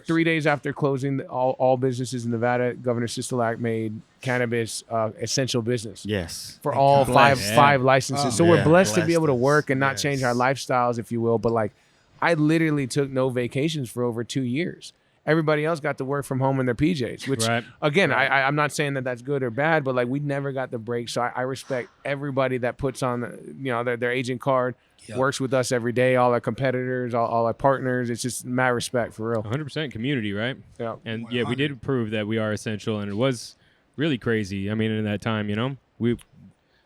3 days after closing all businesses in Nevada, Governor Sisolak made cannabis essential business. Yes. For all five licenses. So we're blessed to be able to work and not change our lifestyles, if you will. But like, I literally took no vacations for over 2 years. Everybody else got to work from home in their PJs, which again, I'm not saying that that's good or bad, but like we never got the break. So I respect everybody that puts on their agent card, works with us every day, all our competitors, all our partners. It's just mad respect for real. 100% community, right? Yeah. And yeah, we did prove that we are essential, and it was really crazy. I mean, in that time, we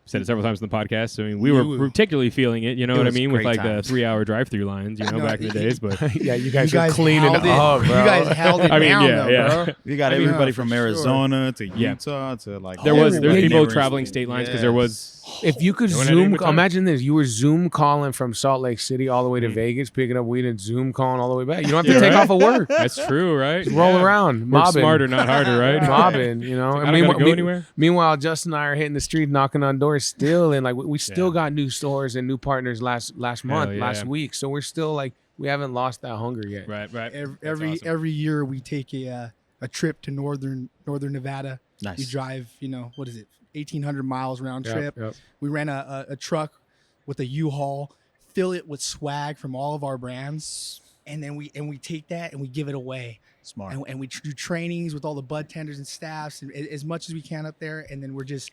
said it several times in the podcast. So, I mean, we were particularly feeling it, what I mean, with like the 3-hour drive-through lines, back in the days. But yeah, you guys are cleaning up, bro. You guys held it down, bro. We got everybody from Arizona to Utah to like. There's people traveling state lines because there was. If you could Zoom, imagine this: you were Zoom calling from Salt Lake City all the way to Vegas, picking up weed, and Zoom calling all the way back. You don't have to take off of work. That's true, right? Just roll around, mobbing. Work smarter, not harder, right? Mobbing, I don't gotta go anywhere. Meanwhile, Justin and I are hitting the street, knocking on doors, we're still in, like, we still got new stores and new partners last month, last week. So we're still like, we haven't lost that hunger yet. Right. Every year we take a trip to northern Nevada. Nice. We drive, 1,800 miles round trip. Yep. We rent a truck with a U-Haul, fill it with swag from all of our brands, and then we take that and we give it away. Smart. And we do trainings with all the bud tenders and staffs and as much as we can up there, and then we're just,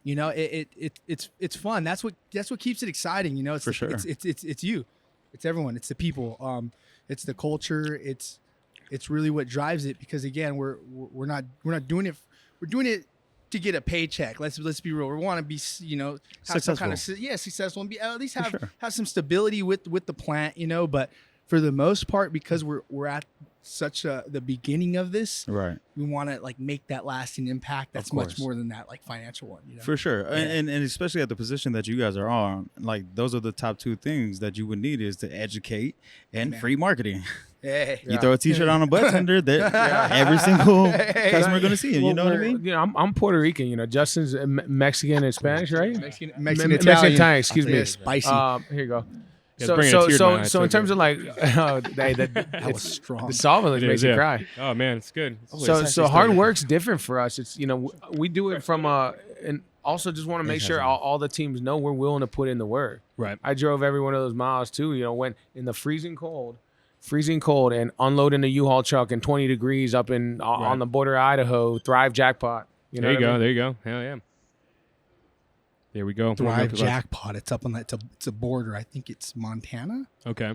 it's fun. That's what keeps it exciting. It's For sure. It's you, it's everyone, it's the people, it's the culture, it's really what drives it. Because again, we're not doing it. We're doing it to get a paycheck. Let's be real. We want to be, have successful. some kind of successful and at least have some stability with the plant, But for the most part, because we're at such the beginning of this, right, we want to like make that lasting impact that's much more than that like financial one, For sure. Yeah. And especially at the position that you guys are on, like those are the top two things that you would need is to educate and free marketing. Hey. You throw a t-shirt on a bud tender that every single customer going to see it. You know what I mean? I'm Puerto Rican. Justin's Mexican and Spanish, right? Mexican Italian. Excuse me. Spicy. Here you go. Yeah, So in terms of like, that was strong. The solvent makes you cry. Oh man, it's good. So hard work's different for us. It's we do it from and also just want to make sure all the teams know we're willing to put in the work. Right. I drove every one of those miles too. When in the freezing cold, and unloading the U-Haul truck in 20 degrees up in on the border of Idaho. Thrive jackpot. There you go. Hell yeah. There we go. Thrive jackpot. It's up on that. It's a border. I think it's Montana. Okay.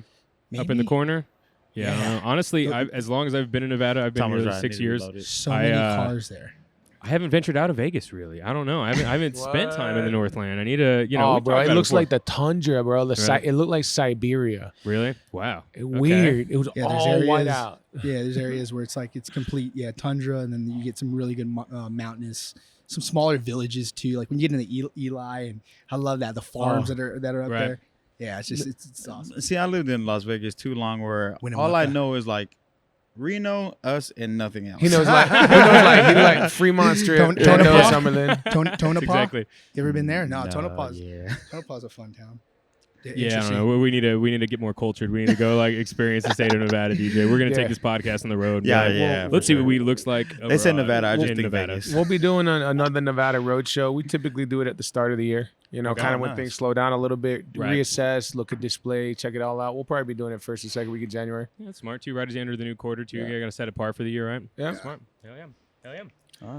Maybe? Up in the corner. Yeah. Honestly, as long as I've been in Nevada, I've been here 6 years. So many cars there. I haven't ventured out of Vegas really. I don't know. I haven't spent time in the Northland. I need to. Bro, it looks like the tundra, bro. It looked like Siberia. Really? Wow. Weird. It was all white out. Yeah, there's areas where it's like it's complete tundra, and then you get some really good mountainous. Some smaller villages too, like when you get into Eli, and I love that the farms that are up there. Yeah, it's just it's awesome. See, I lived in Las Vegas too long, where all I know is like Reno, us, and nothing else. He knows like Fremont Strip, Tonopah. Exactly. You ever been there? No, Tonopah's a fun town. Yeah, I don't know. We need to get more cultured. We need to go like experience the state of Nevada, DJ. We're gonna take this podcast on the road. Let's see what we looks like. They said Nevada. I just think Vegas. We'll be doing another Nevada road show. We typically do it at the start of the year. Kind of when things slow down a little bit, reassess, look at display, check it all out. We'll probably be doing it first and second week of January. Yeah, that's smart too. Right as you enter the new quarter too, you're gonna set apart for the year, right? Yeah, smart. Hell yeah.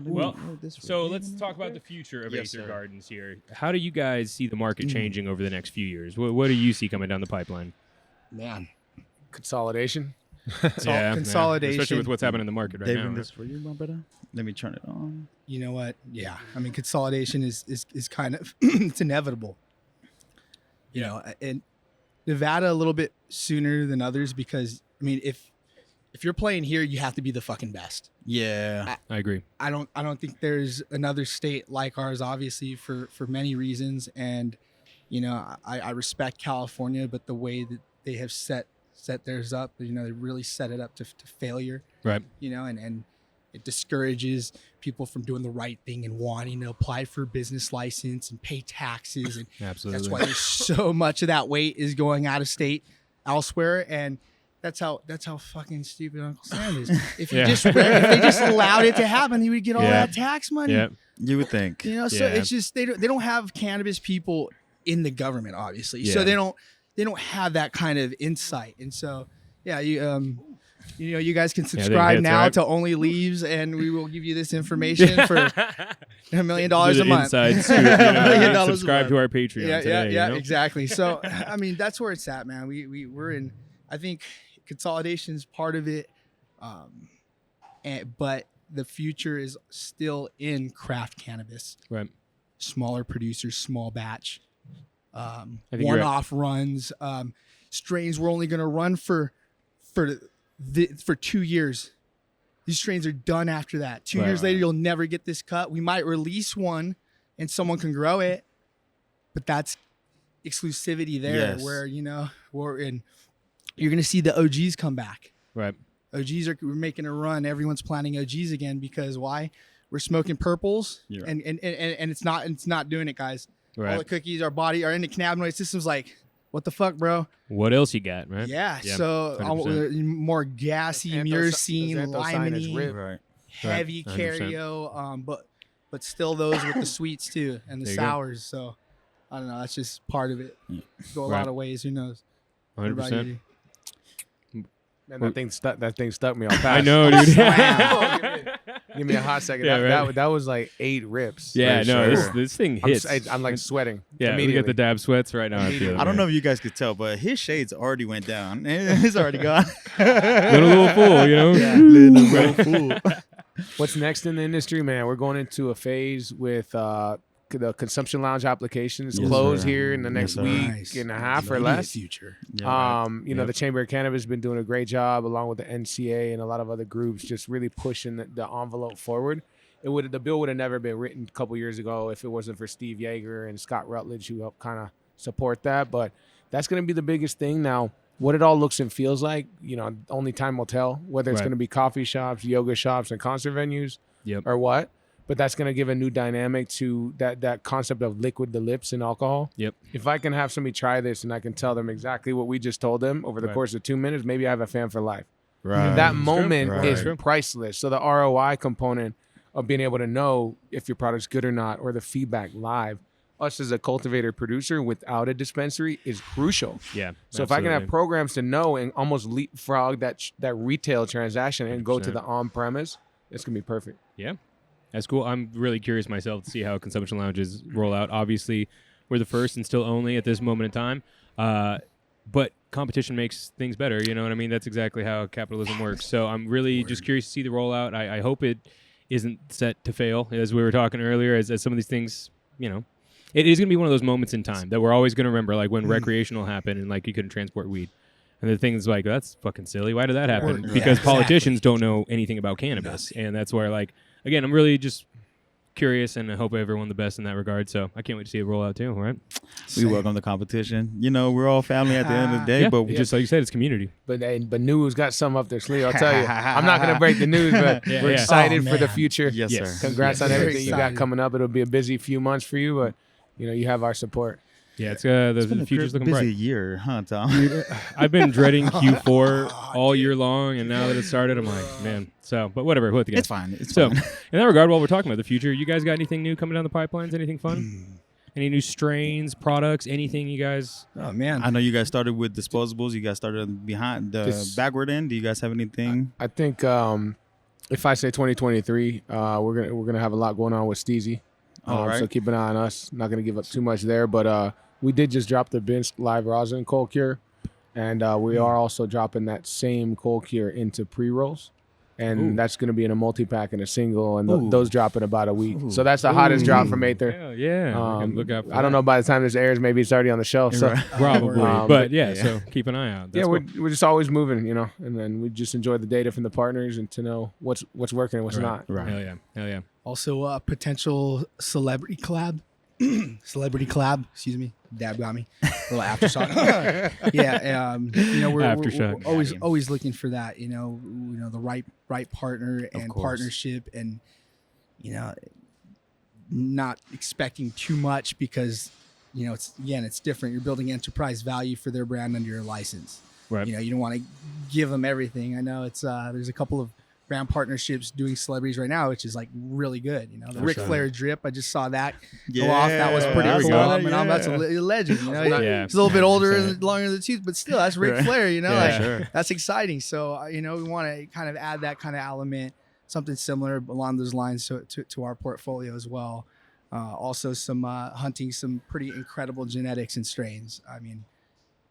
Well, so let's talk about the future of Aether Gardens here. How do you guys see the market changing over the next few years? What do you see coming down the pipeline? Man, consolidation. Consolidation, especially with what's happening in the market right now. This for you, my brother. Let me turn it on. You know what? Yeah, I mean, consolidation is kind of it's inevitable. And Nevada a little bit sooner than others because I mean, if you're playing here, you have to be the fucking best. Yeah, I agree. I don't think there's another state like ours, obviously, for many reasons. And, I respect California, but the way that they have set theirs up, they really set it up to failure. Right. And it discourages people from doing the right thing and wanting to apply for a business license and pay taxes. And absolutely. That's why there's so much of that weight is going out of state elsewhere. And that's how fucking stupid Uncle Sam is. If they just allowed it to happen, he would get all that tax money. Yeah, you would think. So it's just they don't have cannabis people in the government, obviously. Yeah. So they don't have that kind of insight. And so you guys can subscribe now to Only Leaves, and we will give you this information for $1 million a month. Inside scoop, $1 million subscribe to our Patreon. Yeah, exactly. So I mean, that's where it's at, man. We're in. I think consolidation is part of it, but the future is still in craft cannabis. Right. Smaller producers, small batch, one-off runs. Strains we're only going to run for 2 years. These strains are done after that. 2 years later, you'll never get this cut. We might release one, and someone can grow it, but that's exclusivity there. Yes. Where we're in. You're going to see the OGs come back. Right. We're making a run. Everyone's planning OGs again because why? We're smoking purples and it's not doing it, guys. all the cookies, our endocannabinoid system's like, what the fuck, bro? What else you got, right? Yeah. Yep, So 100%. more gassy, myrcene, limonene, Right. heavy 100%. cardio, but still those with the sweets too and the There you go. sours. So I don't know. That's just part of it. Go a lot of ways. Who knows? 100%. Man, that thing stuck me all past. I know, dude. Give me a hot second. Yeah, that was like 8 rips. Yeah, For no, sure. this thing hits. I'm like sweating. Yeah, we immediately. get the dab sweats right now. I feel it, I don't man. know if you guys could tell, but his shades already went down. It's already gone. Little fool, you know. Little fool. What's next in the industry, man? We're going into a phase with the consumption lounge applications Yes, close sir. here in the next Yes, sir. week Nice. and a half or Immediate less. Future. You know, the Chamber of Cannabis has been doing a great job along with the NCA and a lot of other groups, just really pushing the envelope forward. The bill would have never been written a couple years ago if it wasn't for Steve Yeager and Scott Rutledge who helped kind of support that. But that's going to be the biggest thing now. What it all looks and feels like, you know, only time will tell. Whether it's Right. going to be coffee shops, yoga shops, and concert venues, Yep. or what. But that's going to give a new dynamic to that concept of liquid to lips and alcohol. Yep. If I can have somebody try this and I can tell them exactly what we just told them over the Right. course of 2 minutes, maybe I have a fan for life. Right. That moment Right. is True. priceless. So the ROI component of being able to know if your product's good or not, or the feedback live, us as a cultivator producer without a dispensary is crucial. Yeah. So if I can have absolutely. programs to know and almost leapfrog that retail transaction and go to 100%. the on-premise, it's gonna be perfect. Yeah. That's cool. I'm really curious myself to see how consumption lounges roll out. Obviously, we're the first and still only at this moment in time. But competition makes things better. You know what I mean? That's exactly how capitalism works. So I'm really just curious to see the rollout. I hope it isn't set to fail, as we were talking earlier, as some of these things, you know. It is going to be one of those moments in time that we're always going to remember, like when recreational happened and like you couldn't transport weed. And the thing's like, that's fucking silly. Why did that happen? Right. Because Yeah, politicians don't know anything about cannabis. And that's where, like, again, I'm really just curious and I hope everyone the best in that regard. So I can't wait to see it roll out too, all right? We welcome the competition. You know, we're all family at the end of the day, Yeah, but just like you said, it's community. But NuWu's got some up their sleeve. I'll tell you. I'm not gonna break the news, but Yeah, we're yeah. excited Oh, for the man. future. yes, Yes. sir. Congrats on Very everything you got excited. coming up. It'll be a busy few months for you, but you know you have our support. Yeah, it's It's been the a future's looking busy bright. year, huh, Tom? I've been dreading Q4 all year long, and now that it started, I'm like, man. So, but whatever. What the guys. It's fine. It's So, fine. in that regard, while we're talking about the future, you guys got anything new coming down the pipelines? Anything fun? Any new strains, products, anything you guys? Oh man. I know you guys started with disposables. You guys started behind the This- backward end. Do you guys have anything? I think if I say 2023, we're gonna have a lot going on with Steezy. All right. So keep an eye on us. Not gonna give up too much there, but we did just drop the Binsk Live Rosin Cold Cure, and we are also dropping that same Cold Cure into pre-rolls. And Ooh. that's going to be in a multi-pack and a single, and Ooh. those drop in about a week. Ooh. So that's the hottest drop from Aether. Hell yeah. Okay, look out for I don't know by the time this airs, maybe it's already on the shelf. So Right. Probably. Um, but yeah, yeah. so keep an eye out. yeah, That's we're just always moving, you know, and then we just enjoy the data from the partners and to know what's working and what's cool. not. Right. Hell yeah. Hell yeah. Also, a potential celebrity collab. Excuse me. Dab got me. A little aftershock. Yeah. You know, we're Aftershock. always looking for that. You know, the right partner and course. partnership, and you know, not expecting too much because you know it's different. You're building enterprise value for their brand under your license. Right. You know, you don't want to give them everything. I know it's there's a couple of brand partnerships doing celebrities right now, which is like really good. You know, the Ric sure. Flair drip, I just saw that go off. That was pretty there we cool. go. I mean, that's a legend. You know, Yeah. he's a little bit older 100%. and longer in the tooth, but still, that's Ric Right. Flair. You know, Yeah, like, sure. that's exciting. So you know, we want to kind of add that kind of element, something similar along those lines to our portfolio as well. Also, some hunting some pretty incredible genetics and strains. I mean,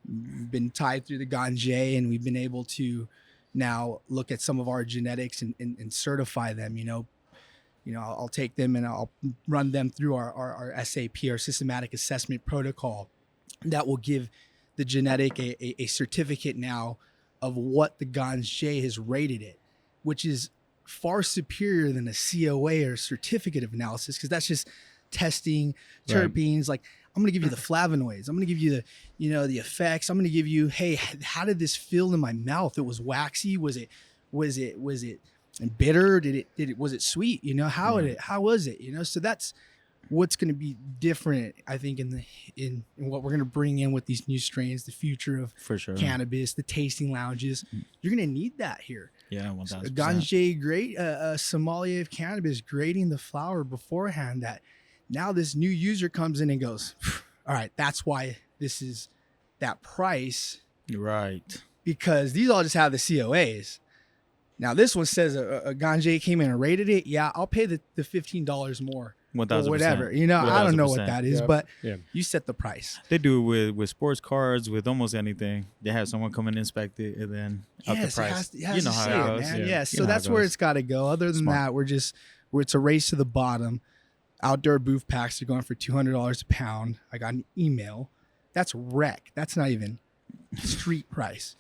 we've been tied through the ganja, and we've been able to now look at some of our genetics and certify them. You know, I'll take them and I'll run them through our SAP, our systematic assessment protocol, that will give the genetic a certificate now of what the ganja has rated it, which is far superior than a COA or certificate of analysis, because that's just testing terpenes. Like, I'm going to give you the flavonoids. I'm going to give you the effects. I'm going to give you, hey, how did this feel in my mouth? It was waxy. Was it bitter? Was it sweet? You know, how was it? You know, so that's what's going to be different, I think, in what we're going to bring in with these new strains, the future of For sure. cannabis, the tasting lounges. You're going to need that here. Yeah, 1,000%. A ganja grade, a sommelier of cannabis grading the flower beforehand. That now this new user comes in and goes, all right, that's why this is that price. Right. Because these all just have the COAs. Now this one says a ganja came in and rated it. Yeah, I'll pay the $15 more. 1,000%. Or whatever. You know, I don't know what that is, Yep. but Yeah. you set the price. They do it with sports cards, with almost anything. They have someone come and inspect it and then up the Yes, price. it has You to know how say it it, goes. man. Yeah. Yeah, You so know how that's it where goes. it's got to go. Other than Smart. that, where it's a race to the bottom. Outdoor booth packs are going for $200 a pound. I got an email. That's rec. That's not even street price.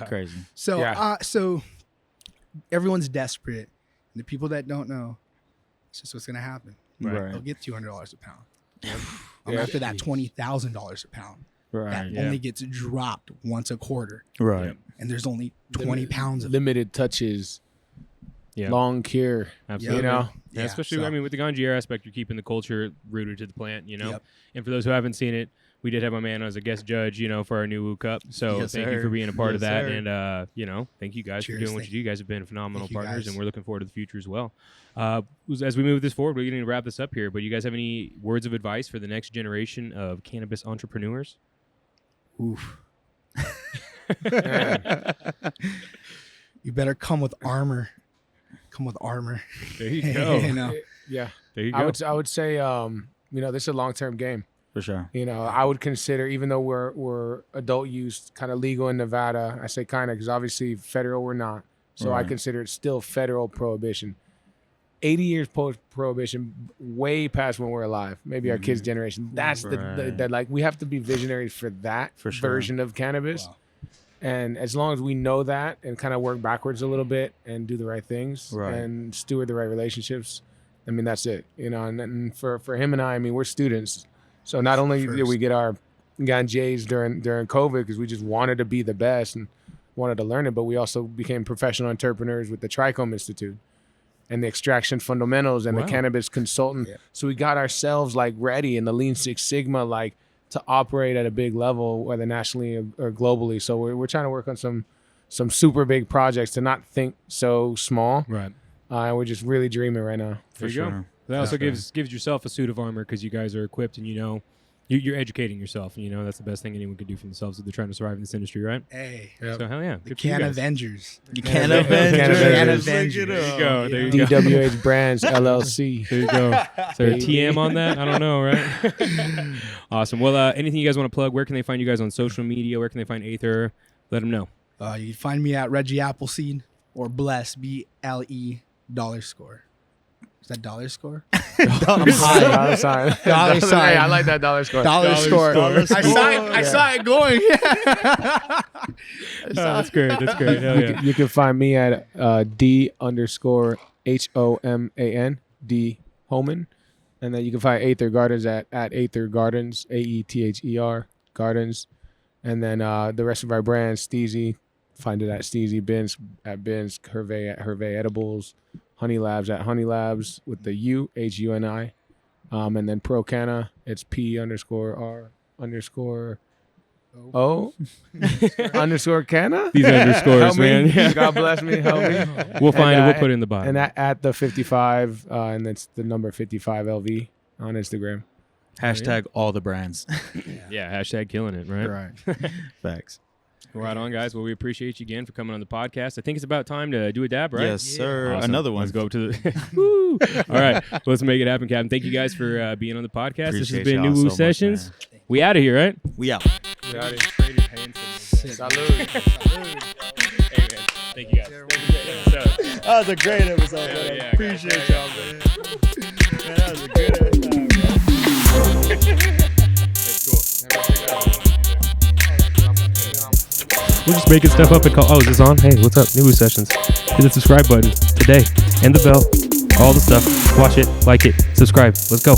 Crazy. So, Yeah. so everyone's desperate. And the people that don't know, it's just what's going to happen. Right. They'll get $200 a pound. I'm Yeah. after that $20,000 a pound. Right. That Yeah. only gets dropped once a quarter. Right. And there's only 20 pounds of it. Limited touches, Yeah. long cure. Absolutely. You know, Yeah, especially, so- I mean, with the Ganjier aspect, you're keeping the culture rooted to the plant, you know? Yep. And for those who haven't seen it, we did have my man as a guest judge, you know, for our NuWu Cup. So Yes, thank you sir. for being a part of Yes, that. sir. And, you know, thank you guys for Cheers. doing what Thank you do. You guys have been phenomenal Thank you, partners, guys. and we're looking forward to the future as well. As we move this forward, we're going to wrap this up here, but you guys have any words of advice for the next generation of cannabis entrepreneurs? Oof. You better come with armor. Come with armor. There you go. You know? yeah. There you go. I would say, you know, this is a long-term game. For sure. You know, I would consider, even though we're adult use, kind of legal in Nevada. I say kind of because obviously federal we're not. So I Right. consider it still federal prohibition. 80 years post prohibition, way past when we're alive. Maybe our kids' generation. That's Right. the like we have to be visionaries for that For sure. version of cannabis. Wow. And as long as we know that and kind of work backwards a little bit and do the right things Right. and steward the right relationships, I mean, that's it. You know, and for him and I mean, we're students. So not only did First. we get our ganjés during COVID because we just wanted to be the best and wanted to learn it, but we also became professional entrepreneurs with the Trichome Institute and the extraction fundamentals and Wow. the cannabis consultant. Yeah. So we got ourselves like ready in the Lean Six Sigma, like to operate at a big level, whether nationally or globally. So we're trying to work on some super big projects to not think so small. Right. We're just really dreaming right now. There you go. That also gives yourself a suit of armor because you guys are equipped and you know you're educating yourself. And you know that's the best thing anyone can do for themselves if they're trying to survive in this industry, right? Hey, So hell yeah, the good for you Can guys. Avengers. You can't Avengers. avenge. Can Avengers. Avengers. Look it There you up. go. There you go. DWH Brands LLC. There you go. Is there a TM on that? I don't know, right? Awesome. Well, anything you guys want to plug? Where can they find you guys on social media? Where can they find Aether? Let them know. You can find me at Reggie Appleseed or Bless BLE $. Is that dollar score? Dollar sign. Dollar sign. Hey, I like that dollar score. Dollar score. Dollar score. I saw it going. Oh, that's great. That's great. Hell yeah. You can find me at D_HOMAN, D Homan. And then you can find Aether Gardens at Aether Gardens, AETHER Gardens. And then the rest of our brands, Steezy, find it at Steezy, Bins at Bins, Hervé at Hervé Edibles, Honey Labs at Honey Labs with the U, HUNI. And then Pro Canna, it's P_R_O _Canna. These underscores, Help me. man. Yeah. God bless me. Help me. We'll find it. And, We'll put it in the bottom. And at the 55, and that's the number 55 LV on Instagram. Hashtag all the brands. yeah. Hashtag killing it, right? Right. Facts. Right on, guys. Well, we appreciate you again for coming on the podcast. I think it's about time to do a dab, right? Yes, sir. Awesome. Another one. Let's go up to the. Woo! All right, let's make it happen, Captain. Thank you guys for being on the podcast. This has Appreciate been y'all NuWu so much, Sessions. man. We out of here, right? We out. Salud. Hey, man. Thank you guys. That was a great episode. Yeah, man. yeah, Appreciate y'all, man. Man, that was a good episode. We're just making stuff up and call. Oh, is this on? Hey, what's up? NuWu Sessions. Hit the subscribe button today and the bell. All the stuff. Watch it, like it, subscribe. Let's go.